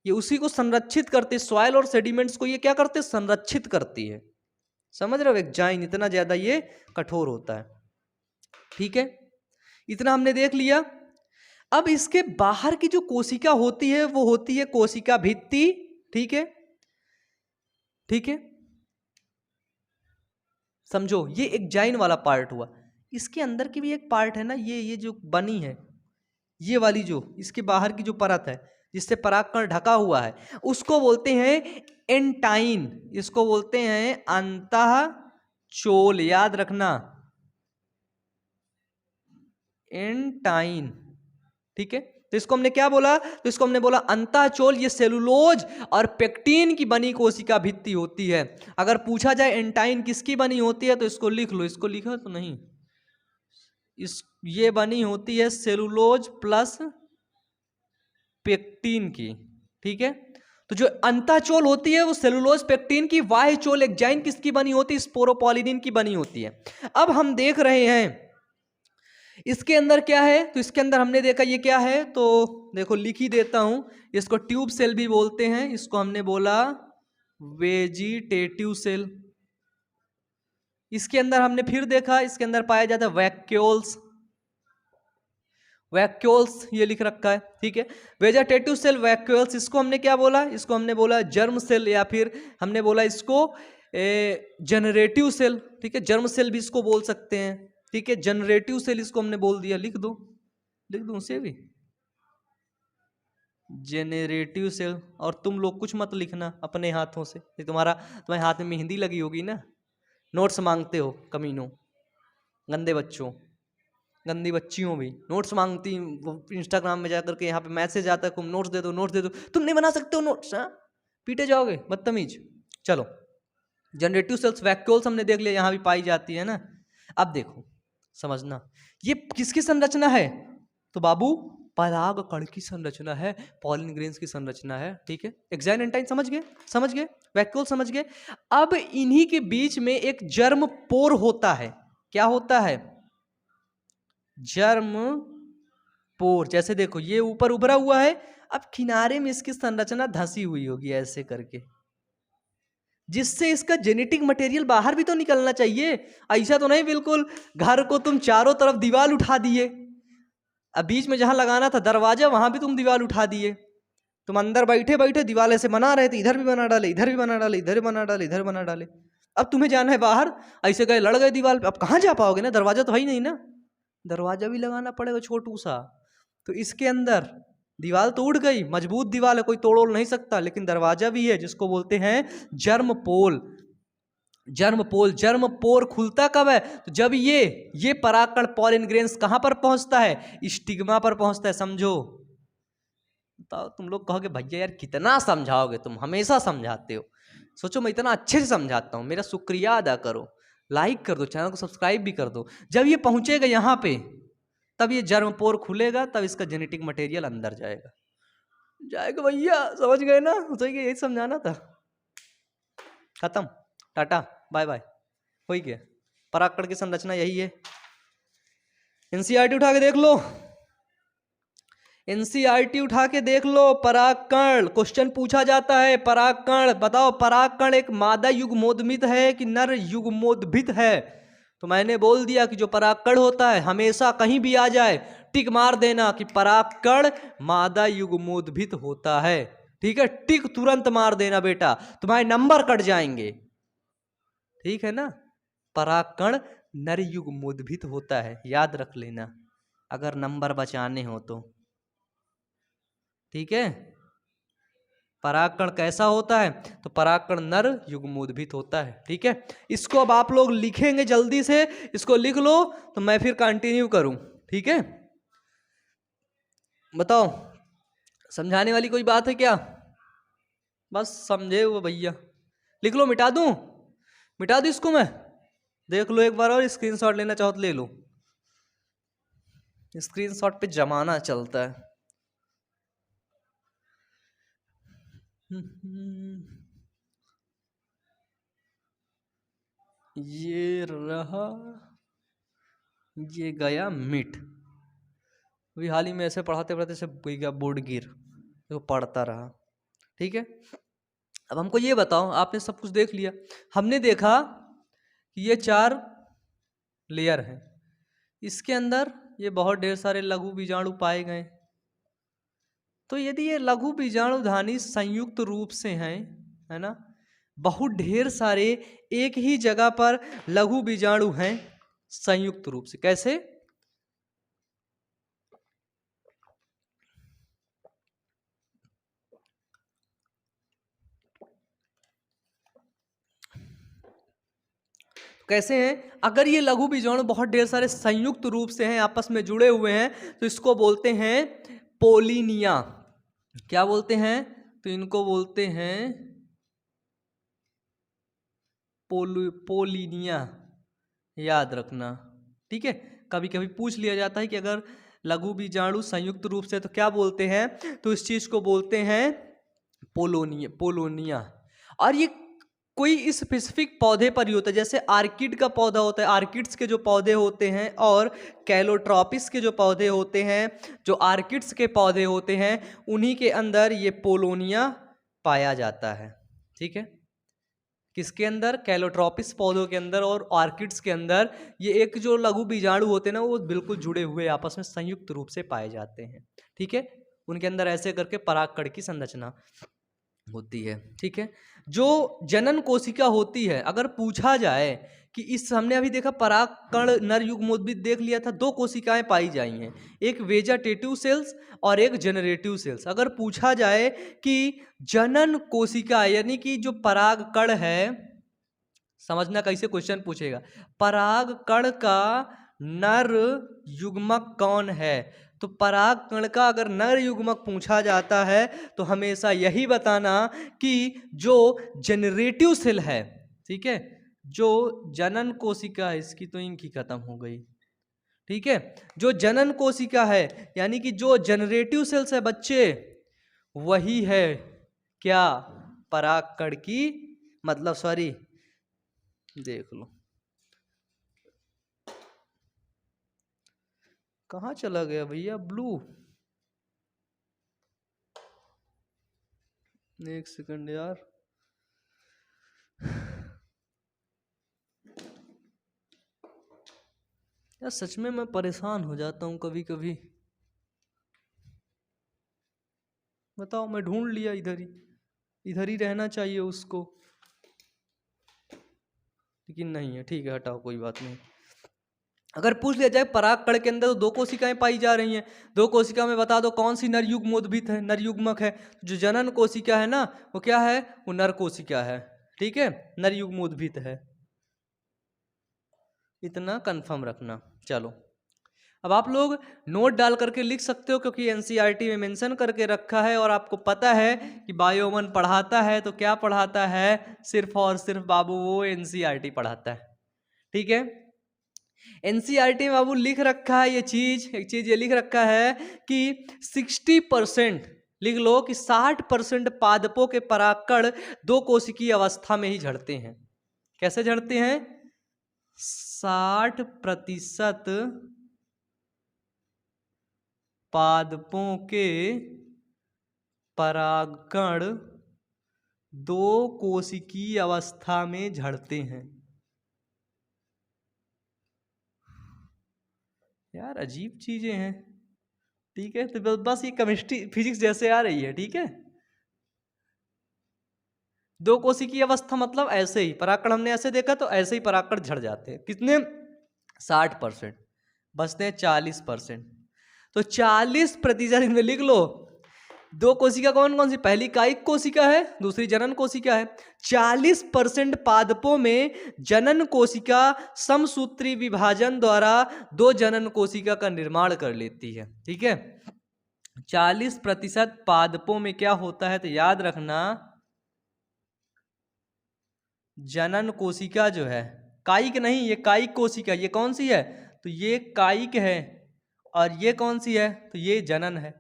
ये उसी को संरक्षित करते, सॉइल और सेडिमेंट्स को ये क्या करते, संरक्षित करती है। समझ रहे हो, एक्जाइन इतना ज्यादा ये कठोर होता है, ठीक है। इतना हमने देख लिया। अब इसके बाहर की जो कोशिका होती है वो होती है कोशिका भित्ति, ठीक है, ठीक है। समझो ये एक्जाइन वाला पार्ट हुआ। इसके अंदर की भी एक पार्ट है ना, ये जो बनी है, ये वाली जो इसके बाहर की जो परत है जिससे परागकण ढका हुआ है, उसको बोलते हैं एंटाइन, इसको बोलते हैं अंतःचोल, याद रखना, एंटाइन, ठीक है। तो इसको हमने क्या बोला, तो इसको हमने बोला अंतःचोल। ये सेलुलोज और पेक्टिन की बनी कोशिका भित्ति होती है। अगर पूछा जाए एंटाइन किसकी बनी होती है तो इसको लिख लो, इसको लिखा तो नहीं, ये बनी होती है सेलुलोज प्लस पेक्टिन की, ठीक है। तो जो अंतःचोल होती है वो सेलुलोज पेक्टिन की, बाह्य चोल एक्जाइन किसकी बनी होती है, स्पोरोपोलिनिन की बनी होती है। अब हम देख रहे हैं इसके अंदर क्या है, तो इसके अंदर हमने देखा ये क्या है, तो देखो लिख ही देता हूं, इसको ट्यूब सेल भी बोलते हैं, इसको हमने बोला वेजिटेटिव सेल। इसके अंदर हमने फिर देखा, इसके अंदर पाया जाता है वैक्यूल्स, वैक्यूल्स ये लिख रखा है, ठीक है। वेजिटेटिव सेल वैक्यूल्स, इसको हमने क्या बोला, इसको हमने बोला जर्म सेल, या फिर हमने बोला इसको जनरेटिव सेल, ठीक है, जर्म सेल भी इसको बोल सकते हैं, ठीक है। जनरेटिव सेल इसको हमने बोल दिया, लिख दो, लिख दो उसे भी जेनरेटिव सेल। और तुम लोग कुछ मत लिखना अपने हाथों से, तुम्हारे हाथ में मेहंदी लगी होगी ना, नोट्स मांगते हो कमीनों, गंदे बच्चों, गंदी बच्चियों भी नोट्स मांगती, इंस्टाग्राम में जाकर के यहाँ पे मैसेज आता है, तुम नोट्स दे दो, नोट्स दे दो, तुम नहीं बना सकते हो नोट्स, हाँ पीटे जाओगे बदतमीज। चलो जनरेटिव सेल्स वैक्यूल्स हमने देख लिया, यहाँ भी पाई जाती है ना। अब देखो समझना ये किसकी संरचना है, तो बाबू परागकण की संरचना है, पॉलिन ग्रेन्स की संरचना है, ठीक है। एक्जाइन एंटाइन समझ गए, समझ गए, वैक्यूल समझ गए। अब इन्हीं के बीच में एक जर्म पोर होता है, क्या होता है, जर्म पोर। जैसे देखो ये ऊपर उभरा हुआ है, अब किनारे में इसकी संरचना धंसी हुई होगी ऐसे करके, जिससे इसका जेनेटिक मटेरियल बाहर भी तो निकलना चाहिए। ऐसा तो नहीं बिल्कुल घर को तुम चारों तरफ दीवार उठा दिए, अब बीच में जहां लगाना था दरवाजा वहां भी तुम दीवार उठा दिए। तुम अंदर बैठे बैठे दीवार ऐसे बना रहे थे, इधर भी बना डाले, इधर भी बना डाले, इधर भी बना डाले, इधर बना डाले। अब तुम्हें जाना है बाहर, ऐसे गए लड़ गए दीवार पे, अब कहाँ जा पाओगे ना, दरवाजा तो है ही नहीं ना, दरवाजा भी लगाना पड़ेगा छोटू सा। तो इसके अंदर दीवार तो उड़ गई, मजबूत दीवार है, कोई तोड़ नहीं सकता, लेकिन दरवाजा भी है जिसको बोलते हैं जर्म पोल। जर्म पोल, जर्म पोर खुलता कब है, तो जब ये परागकण पॉलिन ग्रेन्स कहां पर पहुंचता है, स्टिग्मा पर पहुंचता है। समझो तो तुम लोग कहोगे भैया यार कितना समझाओगे, तुम हमेशा समझाते हो। सोचो मैं इतना अच्छे से समझाता हूं, मेरा शुक्रिया अदा करो, लाइक कर दो, चैनल को सब्सक्राइब भी कर दो। जब ये पहुंचेगा यहाँ पे तब ये जर्म पोर खुलेगा, तब इसका जेनेटिक मटेरियल अंदर जाएगा भैया, समझ गए ना, सही यही समझाना था। खत्म, टाटा बाय बाय, हो ही गया। परागकण की संरचना यही है। एनसीईआरटी उठा के देख लो, एनसीईआरटी उठा के देख लो। परागकण क्वेश्चन पूछा जाता है, परागकण बताओ, परागकण एक मादा युग्मोद्भिद है कि नर युग्मोद्भिद है। तो मैंने बोल दिया कि जो परागकण होता है हमेशा कहीं भी आ जाए टिक मार देना कि परागकण मादा युग्मोद्भिद होता है, ठीक है। टिक तुरंत मार देना बेटा, तुम्हारे नंबर कट जाएंगे, ठीक है ना। परागकण नर युग्मोद्भिद होता है, याद रख लेना अगर नंबर बचाने हो तो, ठीक है। परागकण कैसा होता है, तो परागकण नर युग्मोद्भिद होता है, ठीक है। इसको अब आप लोग लिखेंगे जल्दी से, इसको लिख लो तो मैं फिर कंटिन्यू करूं, ठीक है। बताओ, समझाने वाली कोई बात है क्या? बस समझे हुए भैया। लिख लो, मिटा दूं? मिटा दूं इसको मैं? देख लो एक बार, और स्क्रीनशॉट लेना चाहो तो ले लो। स्क्रीनशॉट पे जमाना चलता है। ये रहा, ये गया मिट। अभी हाल ही में ऐसे पढ़ाते पढ़ाते से गया बोर्ड गिर, तो पढ़ता रहा। ठीक है, अब हमको ये बताओ, आपने सब कुछ देख लिया, हमने देखा कि ये 4 लेयर हैं, इसके अंदर ये बहुत ढेर सारे लघु बीजाणु पाए गए। तो यदि ये लघु बीजाणुधानी संयुक्त रूप से हैं, है ना, बहुत ढेर सारे एक ही जगह पर लघु बीजाणु हैं संयुक्त रूप से, कैसे? कैसे हैं? अगर ये लघु बीजाणु बहुत ढेर सारे संयुक्त रूप से हैं, आपस में जुड़े हुए हैं, तो इसको बोलते हैं पोलिनिया। क्या बोलते हैं? तो इनको बोलते हैं पोलिनिया, याद रखना। ठीक है, कभी कभी पूछ लिया जाता है कि अगर लघु बीजाणु संयुक्त रूप से तो क्या बोलते हैं, तो इस चीज को बोलते हैं पोलोनिया। और ये कोई स्पेसिफिक पौधे पर ही होता है, जैसे आर्किड का पौधा होता है, आर्किड्स के जो पौधे होते हैं, और कैलोट्रॉपिस के जो पौधे होते हैं, जो आर्किड्स के पौधे होते हैं, उन्हीं के अंदर ये पोलोनिया पाया जाता है। ठीक है, किसके अंदर? कैलोट्रॉपिस पौधों के अंदर और ऑर्किड्स के अंदर ये एक जो लघु बीजाणु होते हैं ना, वो बिल्कुल जुड़े हुए आपस में संयुक्त रूप से पाए जाते हैं। ठीक है, उनके अंदर ऐसे करके परागकण की संरचना होती है। ठीक है, जो जनन कोशिका होती है, अगर पूछा जाए कि इस, हमने अभी देखा परागकण नर युग्मोद्भिद देख लिया था, 2 कोशिकाएं पाई जाई हैं, एक वेजिटेटिव सेल्स और एक जनरेटिव सेल्स। अगर पूछा जाए कि जनन कोशिका यानी कि जो परागकण है, समझना कैसे क्वेश्चन पूछेगा, परागकण का नर युग्मक कौन है, तो परागकण का अगर नर युग्मक पूछा जाता है तो हमेशा यही बताना कि जो जनरेटिव सेल है, ठीक है, जो जनन कोशिका है, इसकी तो इनकी खत्म हो गई। ठीक है, जो जनन कोशिका है यानी कि जो जनरेटिव सेल्स है बच्चे, वही है क्या? परागकण की, मतलब सॉरी, देख लो कहाँ चला गया भैया ब्लू, एक सेकंड यार। यार सच में मैं परेशान हो जाता हूँ कभी कभी। बताओ, मैं ढूंढ लिया, इधर ही रहना चाहिए उसको, लेकिन नहीं है। ठीक है, हटाओ, कोई बात नहीं। अगर पूछ लिया जाए परागकण के अंदर तो 2 कोशिकाएं पाई जा रही हैं, 2 कोशिका में बता दो कौन सी नर युग्मोद्भिद है, नर युग्मक है। जो जनन कोशिका है ना, वो क्या है? वो नर कोशिका है। ठीक है, नर युग्मोद्भिद है, इतना कंफर्म रखना। चलो, अब आप लोग नोट डाल करके लिख सकते हो, क्योंकि एनसीईआरटी में मेंशन करके रखा है, और आपको पता है कि बायो 1 पढ़ाता है तो क्या पढ़ाता है? सिर्फ और सिर्फ बाबू वो एनसीईआरटी पढ़ाता है। ठीक है, एनसीईआरटी में बाबू लिख रखा है ये चीज, एक चीज ये लिख रखा है कि 60%, लिख लो कि 60% पादपों के परागकण 2 कोशिकीय अवस्था में ही झड़ते हैं। कैसे झड़ते हैं? 60% पादपों के परागकण 2 कोशिकीय अवस्था में झड़ते हैं। यार अजीब चीजें हैं। ठीक है, तो बस ये केमिस्ट्री फिजिक्स जैसे आ रही है। ठीक है, 2 कोशिकीय अवस्था मतलब ऐसे ही परागकण, हमने ऐसे देखा तो ऐसे ही परागकण झड़ जाते हैं। कितने? 60%, बचते हैं 40%। तो 40% इनमें लिख लो। 2 कोशिका कौन कौन सी? पहली कायिक कोशिका है, दूसरी जनन कोशिका है। 40% पादपों में जनन कोशिका समसूत्री विभाजन द्वारा 2 जनन कोशिका का निर्माण कर लेती है। ठीक है, 40% पादपों में क्या होता है, तो याद रखना जनन कोशिका जो है, कायिक नहीं, ये कायिक कोशिका, ये कौन सी है, तो ये कायिक है, और ये कौन सी है, तो ये जनन है।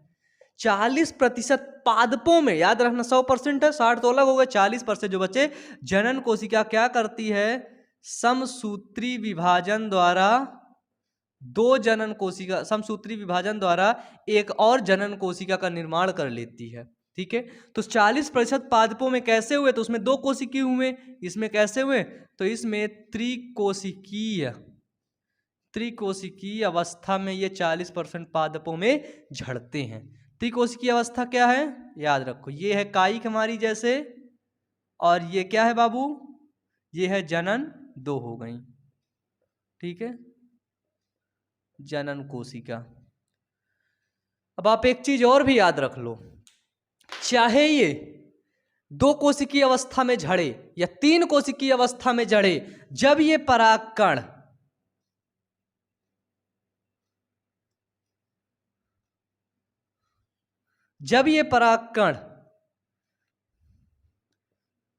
40% पादपों में, याद रखना 100% है, 60 तो अलग हो गए, 40% जो बचे, जनन कोशिका क्या करती है, समसूत्री विभाजन द्वारा दो जनन कोशिका, समसूत्री विभाजन द्वारा एक और जनन कोशिका का निर्माण कर लेती है। ठीक है, तो 40% पादपों में कैसे हुए, तो उसमें दो कोशिकीय हुए, इसमें कैसे हुए, तो इसमें त्रिकोशिकीय अवस्था में ये 40% पादपों में झड़ते हैं। त्रिकोशिकीय अवस्था क्या है, याद रखो, ये है कायिक हमारी जैसे, और ये क्या है बाबू, ये है जनन, दो हो गई। ठीक है, जनन कोशिका। अब आप एक चीज और भी याद रख लो, चाहे ये दो कोशिकीय अवस्था में झड़े या तीन कोशिकीय अवस्था में झड़े, जब ये परागकण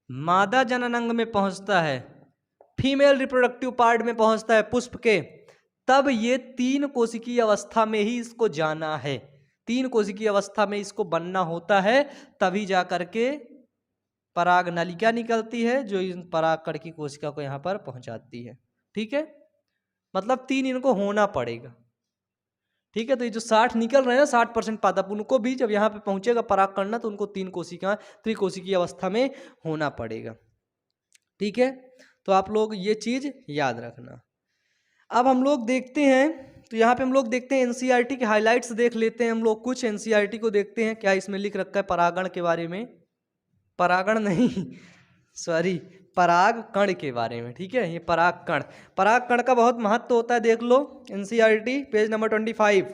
मादा जनन अंग में पहुंचता है, फीमेल रिप्रोडक्टिव पार्ट में पहुंचता है पुष्प के, तब ये तीन कोशिकीय अवस्था में ही इसको जाना है, तीन कोशिकीय अवस्था में इसको बनना होता है, तभी जा करके पराग नलिका निकलती है जो इन परागकण की कोशिका को यहाँ पर पहुंचाती है। ठीक है, मतलब तीन इनको होना पड़ेगा। ठीक है, तो ये जो 60 निकल रहे हैं ना, 60% पादप, उनको भी जब यहाँ पे पहुंचेगा परागकण तो उनको तीन कोशिका त्रिकोशिकीय अवस्था में होना पड़ेगा। ठीक है, तो आप लोग ये चीज याद रखना। अब हम लोग देखते हैं, तो यहाँ पे हम लोग देखते हैं एनसीईआरटी के हाइलाइट्स देख लेते हैं हम लोग, कुछ एनसीईआरटी को देखते हैं क्या इसमें लिख रखा है परागण के बारे में, परागण नहीं सॉरी, परागकण के बारे में। ठीक है, ये परागकण का बहुत महत्व होता है, देख लो एनसीईआरटी पेज नंबर 25,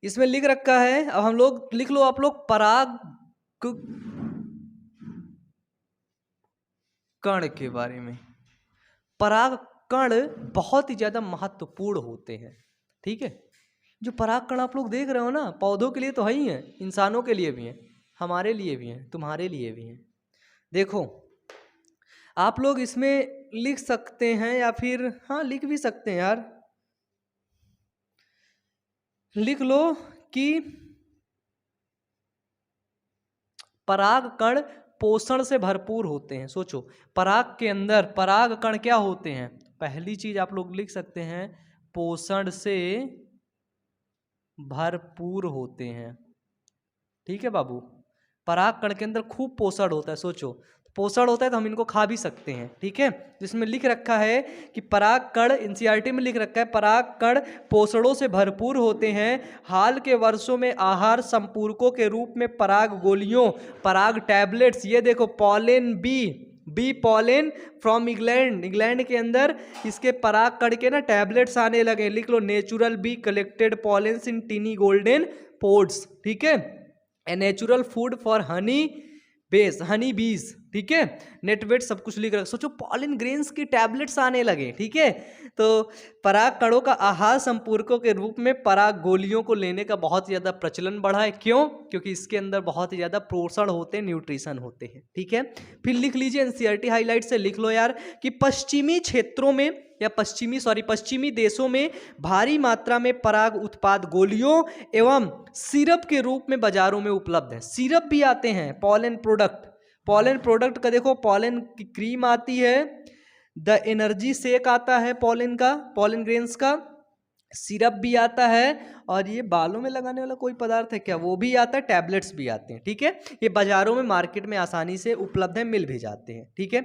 इसमें लिख रखा है। अब हम लोग लिख लो आप लोग, परागकण के बारे में। परागकण बहुत ही ज्यादा महत्वपूर्ण होते हैं। ठीक है, जो परागकण आप लोग देख रहे हो ना, पौधों के लिए तो है ही है, इंसानों के लिए भी है, हमारे लिए भी है, तुम्हारे लिए भी है। देखो आप लोग इसमें लिख सकते हैं, या फिर हाँ लिख भी सकते हैं यार, लिख लो कि परागकण पोषण से भरपूर होते हैं। सोचो, पराग के अंदर परागकण क्या होते हैं, पहली चीज आप लोग लिख सकते हैं, पोषण से भरपूर होते हैं। ठीक है बाबू, परागकण के अंदर खूब पोषण होता है। सोचो, पोषण होता है तो हम इनको खा भी सकते हैं। ठीक है, जिसमें लिख रखा है कि परागकण, एनसीईआरटी में लिख रखा है, परागकण पोषणों से भरपूर होते हैं। हाल के वर्षों में आहार संपूरकों के रूप में पराग गोलियों, पराग टैबलेट्स, ये देखो pollen bee pollen from England के अंदर इसके परागकण के ना टैबलेट्स आने लगे। लिख लो, natural bee collected pollens in tiny golden pods. ठीक है, a natural food for honey bees. ठीक है, नेटवेट सब कुछ लिख रखा। सोचो, पॉलिन ग्रेन्स की टैबलेट्स आने लगे। ठीक है, तो पराग कणों का आहार संपूरकों के रूप में पराग गोलियों को लेने का बहुत ज़्यादा प्रचलन बढ़ा है। क्यों? क्योंकि इसके अंदर बहुत ही ज़्यादा पोषण होते हैं, न्यूट्रिशन होते हैं। ठीक है, फिर लिख लीजिए, एनसीईआरटी हाईलाइट से लिख लो यार कि पश्चिमी क्षेत्रों में या पश्चिमी देशों में भारी मात्रा में पराग उत्पाद गोलियों एवं सिरप के रूप में बाजारों में उपलब्ध है। सिरप भी आते हैं, पॉलन प्रोडक्ट का देखो, पॉलन की क्रीम आती है, द एनर्जी शेक आता है पॉलन का, पॉलन ग्रेन्स का, सिरप भी आता है, और ये बालों में लगाने वाला कोई पदार्थ है क्या, वो भी आता है, टैबलेट्स भी आते हैं। ठीक है, ये बाजारों में मार्केट में आसानी से उपलब्ध है, मिल भी जाते हैं। ठीक है,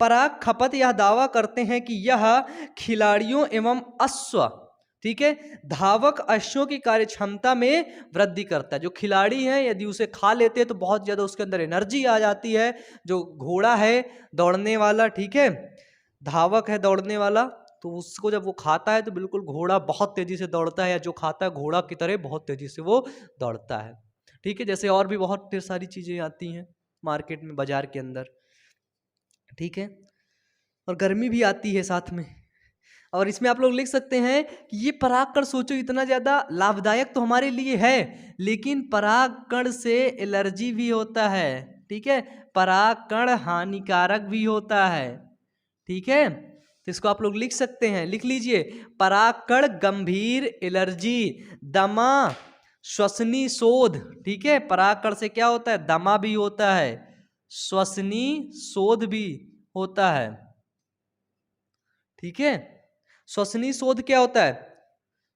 पराग खपत यह दावा करते हैं कि यह खिलाड़ियों एवं अश्व, ठीक है, धावक अश्वों की कार्य क्षमता में वृद्धि करता है। जो खिलाड़ी हैं यदि उसे खा लेते हैं तो बहुत ज्यादा उसके अंदर एनर्जी आ जाती है। जो घोड़ा है दौड़ने वाला, ठीक है, धावक है दौड़ने वाला, तो उसको जब वो खाता है तो बिल्कुल घोड़ा बहुत तेजी से दौड़ता है, या जो खाता है घोड़ा की तरह बहुत तेजी से वो दौड़ता है। ठीक है, जैसे और भी बहुत ढेर सारी चीजें आती हैं मार्केट में, बाजार के अंदर। ठीक है, और गर्मी भी आती है साथ में। और इसमें आप लोग लिख सकते हैं कि ये परागकण सोचो इतना ज़्यादा लाभदायक तो हमारे लिए है, लेकिन परागकण से एलर्जी भी होता है। ठीक है, परागकण हानिकारक भी होता है। ठीक है, तो इसको आप लोग लिख सकते हैं, लिख लीजिए। परागकण गंभीर एलर्जी, दमा, श्वसनी शोध। ठीक है, परागकण से क्या होता है, दमा भी होता है, श्वसनी शोध भी होता है। ठीक है, श्वसनी शोध क्या होता है,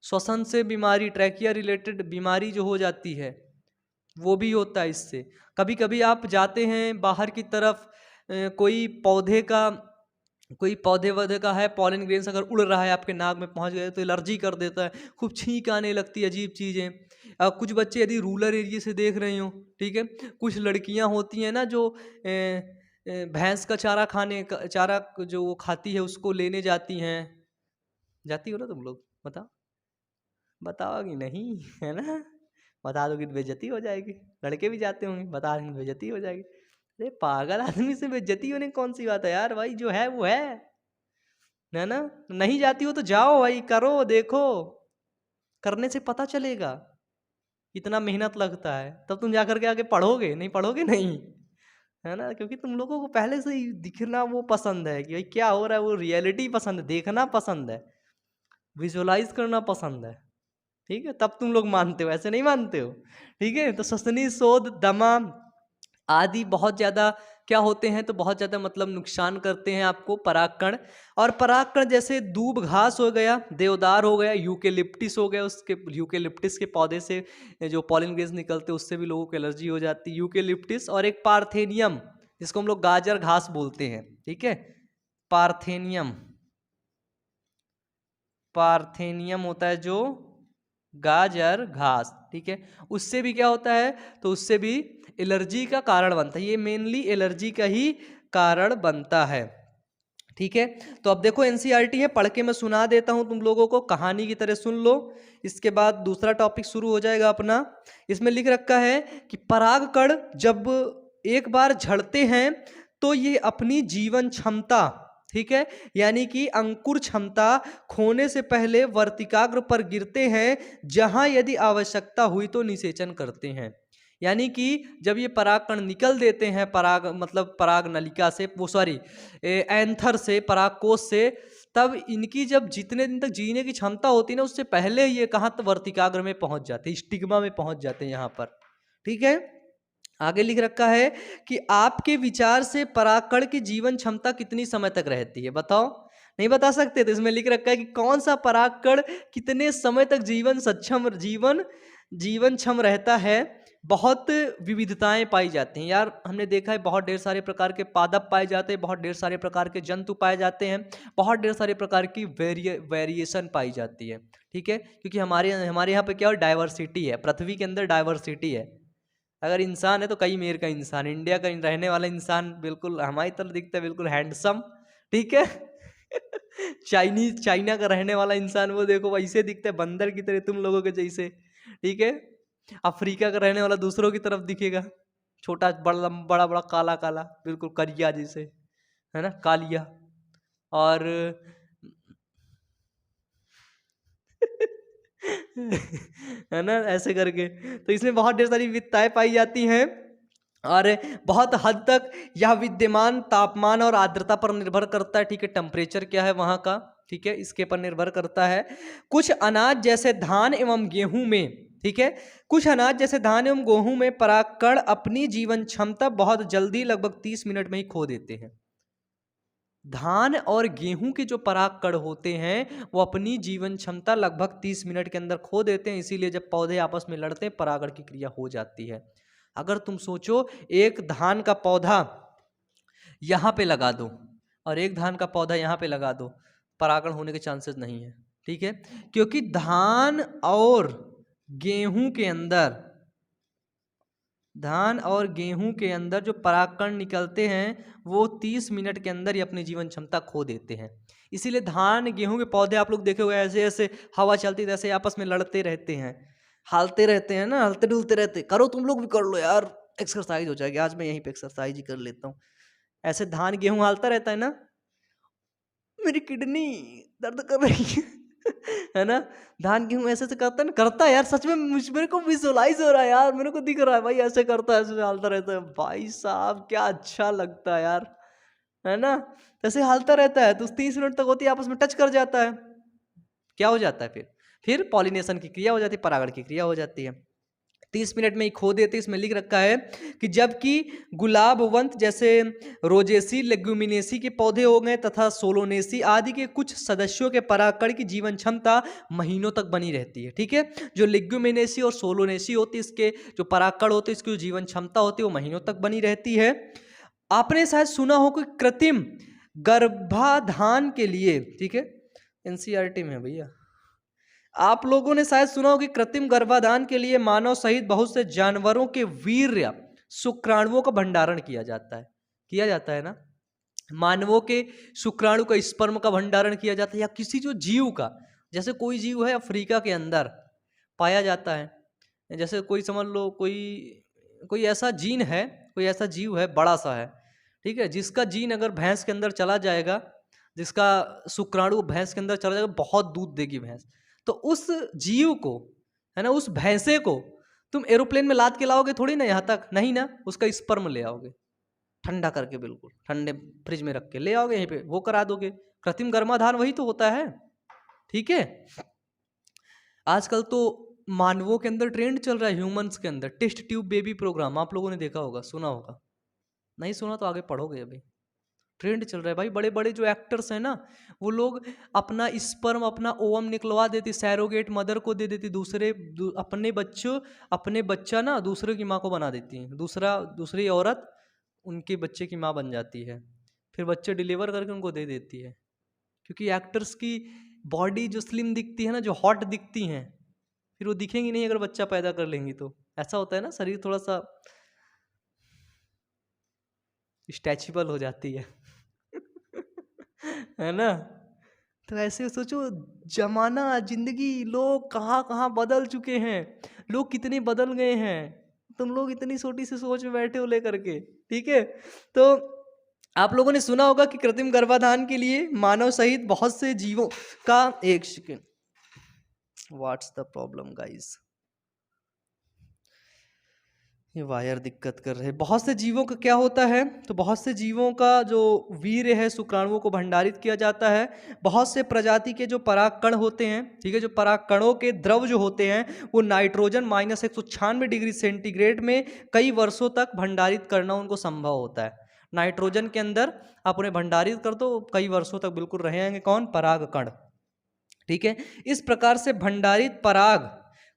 श्वसन से बीमारी, ट्रैकिया रिलेटेड बीमारी जो हो जाती है वो भी होता है इससे। कभी कभी आप जाते हैं बाहर की तरफ, कोई पौधे वौधे का है, पॉलन ग्रेन्स अगर उड़ रहा है आपके नाक में पहुंच गए तो एलर्जी कर देता है, खूब छींक आने लगती है, अजीब चीज़ें। कुछ बच्चे यदि रूरल एरिया से देख रहे हो, ठीक है, कुछ लड़कियां होती हैं ना जो भैंस का चारा चारा जो वो खाती है उसको लेने जाती हैं, जाती हो ना तुम लोग, बताओगी नहीं है ना, बता दोगे तो बेइज्जती हो जाएगी। लड़के भी जाते होंगे, बता देंगे बेइज्जती हो जाएगी। अरे पागल आदमी से बेइज्जती होने कौन सी बात है यार, भाई जो है वो है ना। नहीं जाती हो तो जाओ भाई, करो, देखो, करने से पता चलेगा इतना मेहनत लगता है, तब तुम जाकर के आगे पढ़ोगे, नहीं पढ़ोगे नहीं, है ना। क्योंकि तुम लोगों को पहले से ही दिखना वो पसंद है कि भाई क्या हो रहा है, वो रियलिटी पसंद है, देखना पसंद है, विजुअलाइज करना पसंद है। ठीक है, तब तुम लोग मानते हो, ऐसे नहीं मानते हो। ठीक है, तो श्वसनी शोध, दमा आदि बहुत ज़्यादा क्या होते हैं, तो बहुत ज़्यादा मतलब नुकसान करते हैं आपको परागकण। और परागकण जैसे दूब घास हो गया, देवदार हो गया, यूकेलिप्टिस हो गया, उसके यूकेलिप्टिस के पौधे से जो पॉलिन ग्रेन्स निकलते हैं उससे भी लोगों को एलर्जी हो जाती है, यूकेलिप्टिस। और एक पार्थेनियम जिसको हम लोग गाजर घास बोलते हैं। ठीक है, पार्थेनियम, पार्थेनियम होता है जो गाजर घास। ठीक है, उससे भी क्या होता है, तो उससे भी एलर्जी का कारण बनता है, ये मेनली एलर्जी का ही कारण बनता है। ठीक है, तो अब देखो एनसीईआरटी है, पढ़ के मैं सुना देता हूं तुम लोगों को, कहानी की तरह सुन लो, इसके बाद दूसरा टॉपिक शुरू हो जाएगा अपना। इसमें लिख रखा है कि परागकण जब एक बार झड़ते हैं तो ये अपनी जीवन क्षमता, ठीक है, यानी कि अंकुर क्षमता खोने से पहले वर्तिकाग्र पर गिरते हैं, जहां यदि आवश्यकता हुई तो निषेचन करते हैं। यानी कि जब ये परागकण निकल देते हैं, पराग मतलब पराग नलिका से, वो सॉरी एंथर से, परागकोश से, तब इनकी जब जितने दिन तक जीने की क्षमता होती है ना, उससे पहले ये कहाँ तक वर्तिकाग्र में पहुंच जाते हैं, स्टिग्मा में पहुंच जाते हैं यहाँ पर। ठीक है, आगे लिख रखा है कि आपके विचार से परागकण की जीवन क्षमता कितनी समय तक रहती है, बताओ। नहीं बता सकते, तो इसमें लिख रखा है कि कौन सा परागकण कितने समय तक जीवन क्षम रहता है। बहुत विविधताएं पाई जाती हैं यार, हमने देखा है बहुत ढेर सारे प्रकार के पादप पाए जाते हैं, बहुत ढेर सारे प्रकार के जंतु पाए जाते हैं, बहुत ढेर सारे प्रकार की वेरिएशन पाई जाती है। ठीक है, क्योंकि हमारे यहाँ पे क्या डाइवर्सिटी है, पृथ्वी के अंदर डाइवर्सिटी है। अगर इंसान है तो कई मेर का इंसान, इंडिया का रहने वाला इंसान बिल्कुल हमारी तरह दिखता है, बिल्कुल हैंडसम। ठीक है चाइना का रहने वाला इंसान वो देखो वैसे दिखता है, बंदर की तरह, तुम लोगों के जैसे। ठीक है, अफ्रीका का रहने वाला दूसरों की तरफ दिखेगा, छोटा बड़ा बड़ा बड़ा काला काला, बिल्कुल करिया जैसे, है ना, कालिया। और है ना, ऐसे करके। तो इसमें बहुत ढेर सारी विविधताएं पाई जाती हैं, और बहुत हद तक यह विद्यमान तापमान और आर्द्रता पर निर्भर करता है। ठीक है, टेम्परेचर क्या है वहाँ का, ठीक है, इसके पर निर्भर करता है। कुछ अनाज जैसे धान एवं गेहूं में, ठीक है, कुछ अनाज जैसे धान एवं गेहूं में परागकण अपनी जीवन क्षमता बहुत जल्दी, लगभग 30 मिनट में ही खो देते हैं। धान और गेहूं के जो परागकण होते हैं वो अपनी जीवन क्षमता लगभग 30 मिनट के अंदर खो देते हैं, इसीलिए जब पौधे आपस में लड़ते हैं परागण की क्रिया हो जाती है। अगर तुम सोचो एक धान का पौधा यहाँ पे लगा दो और एक धान का पौधा यहाँ पे लगा दो, परागण होने के चांसेस नहीं है। ठीक है, क्योंकि धान और गेहूं के अंदर जो परागकण निकलते हैं वो 30 मिनट के अंदर ही अपनी जीवन क्षमता खो देते हैं। इसीलिए धान गेहूं के पौधे आप लोग देखे हुए ऐसे ऐसे हवा चलती जैसे आपस में लड़ते रहते हैं, हालते रहते हैं ना, हलते डुलते रहते। करो, तुम लोग भी कर लो यार, एक्सरसाइज हो जाएगी, आज मैं यहीं पे एक्सरसाइज ही कर लेता हूँ। ऐसे धान गेहूं हालता रहता है ना, मेरी किडनी दर्द कर रही है है ना। धान गेहूं ऐसे ऐसे करता है ना, करता है यार सच में, मेरे को विजुअलाइज हो रहा है यार, मेरे को दिख रहा है भाई ऐसे करता है, ऐसे हालता रहता है भाई साहब, क्या अच्छा लगता है यार, है ना। ऐसे हालता रहता है तो 30 मिनट तक होती है, आपस में टच कर जाता है, क्या हो जाता है फिर पॉलिनेशन की क्रिया हो जाती है, परागण की क्रिया हो जाती है। 30 मिनट में ही खो देते, इसमें लिख रखा है कि जबकि गुलाबवंत जैसे रोजेसी लेग्यूमिनेसी के पौधे हो गए तथा सोलोनेसी आदि के कुछ सदस्यों के परागकण की जीवन क्षमता महीनों तक बनी रहती है। ठीक है, जो लेग्यूमिनेसी और सोलोनेसी होती है, इसके जो परागकण होते हैं, इसकी जो जीवन क्षमता होती है वो महीनों तक बनी रहती है। आपने शायद सुना हो कि कृत्रिम गर्भाधान के लिए, ठीक है, एनसीईआरटी में है भैया, आप लोगों ने शायद सुना हो कि कृत्रिम गर्भाधान के लिए मानव सहित बहुत से जानवरों के वीर्य शुक्राणुओं का भंडारण किया जाता है ना। मानवों के शुक्राणु का, स्पर्म का भंडारण किया जाता है, या किसी जो जीव का, जैसे कोई जीव है अफ्रीका के अंदर पाया जाता है, जैसे कोई समझ लो कोई ऐसा जीन है, कोई ऐसा जीव है बड़ा सा है, ठीक है, जिसका जीन अगर भैंस के अंदर चला जाएगा, जिसका शुक्राणु भैंस के अंदर चला जाएगा, बहुत दूध देगी भैंस, तो उस जीव को, है ना, उस भैंसे को तुम एरोप्लेन में लाद के लाओगे थोड़ी ना यहाँ तक, नहीं ना, उसका स्पर्म ले आओगे ठंडा करके, बिल्कुल ठंडे फ्रिज में रख के ले आओगे, यहीं पे वो करा दोगे। कृत्रिम गर्भाधान वही तो होता है। ठीक है, आजकल तो मानवों के अंदर ट्रेंड चल रहा है, ह्यूमंस के अंदर टेस्ट ट्यूब बेबी प्रोग्राम, आप लोगों ने देखा होगा, सुना होगा, नहीं सुना तो आगे पढ़ोगे, अभी ट्रेंड चल रहा है भाई। बड़े बड़े जो एक्टर्स हैं ना, वो लोग अपना स्पर्म, अपना ओवम निकलवा देती, सैरोगेट मदर को दे देती, अपने बच्चा ना दूसरे की माँ को बना देती हैं, दूसरी औरत उनके बच्चे की माँ बन जाती है, फिर बच्चे डिलीवर करके उनको दे देती है, क्योंकि एक्टर्स की बॉडी जो स्लिम दिखती है ना, जो हॉट दिखती हैं, फिर वो दिखेंगी नहीं अगर बच्चा पैदा कर लेंगी तो। ऐसा होता है ना, शरीर थोड़ा सा स्ट्रेचेबल हो जाती है है ना। तो ऐसे सोचो, जमाना, जिंदगी, लोग कहाँ कहाँ बदल चुके हैं, लोग कितने बदल गए हैं, तुम लोग इतनी छोटी सी सोच में बैठे हो लेकर के। ठीक है, तो आप लोगों ने सुना होगा कि कृत्रिम गर्भाधान के लिए मानव सहित बहुत से जीवों का, एक second, what's the problem guys, ये वायर दिक्कत कर रहे हैं। बहुत से जीवों का क्या होता है, तो बहुत से जीवों का जो वीर्य है शुक्राणुओं को भंडारित किया जाता है। बहुत से प्रजाति के जो परागकण होते हैं, ठीक है, जो परागकणों के द्रव जो होते हैं, वो नाइट्रोजन -196 डिग्री सेंटीग्रेड में कई वर्षों तक भंडारित करना उनको संभव होता है। नाइट्रोजन के अंदर आप उन्हें भंडारित कर दो, कई वर्षों तक बिल्कुल रहेंगे, कौन, परागकण। ठीक है, इस प्रकार से भंडारित पराग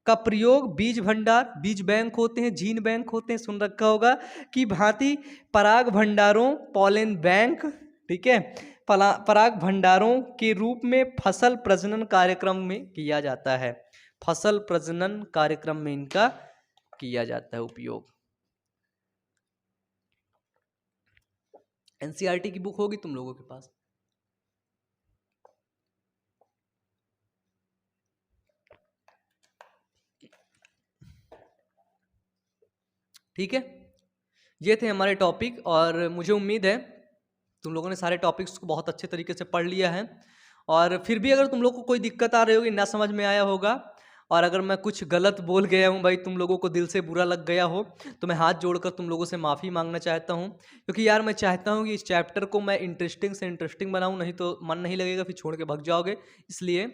का प्रयोग बीज भंडार, बीज बैंक होते हैं, जीन बैंक होते हैं, सुन रखा होगा, की भांति पराग भंडारों, पॉलन बैंक, ठीक है, पराग भंडारों के रूप में फसल प्रजनन कार्यक्रम में किया जाता है। फसल प्रजनन कार्यक्रम में इनका किया जाता है उपयोग। एनसीईआरटी की बुक होगी तुम लोगों के पास। ठीक है, ये थे हमारे टॉपिक, और मुझे उम्मीद है तुम लोगों ने सारे टॉपिक्स को बहुत अच्छे तरीके से पढ़ लिया है। और फिर भी अगर तुम लोग को कोई दिक्कत आ रही होगी, ना समझ में आया होगा, और अगर मैं कुछ गलत बोल गया हूँ भाई, तुम लोगों को दिल से बुरा लग गया हो, तो मैं हाथ जोड़कर तुम लोगों से माफ़ी मांगना चाहता हूँ, क्योंकि यार मैं चाहता हूँ कि इस चैप्टर को मैं इंटरेस्टिंग से इंटरेस्टिंग बनाऊँ, नहीं तो मन नहीं लगेगा, फिर छोड़ के भाग जाओगे। इसलिए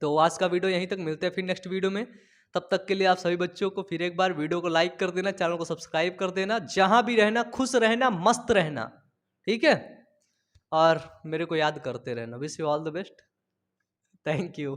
तो आज का वीडियो यहीं तक, मिलते हैं फिर नेक्स्ट वीडियो में। तब तक के लिए आप सभी बच्चों को फिर एक बार वीडियो को लाइक कर देना, चैनल को सब्सक्राइब कर देना, जहाँ भी रहना खुश रहना, मस्त रहना, ठीक है, और मेरे को याद करते रहना। Wish you all the best, thank you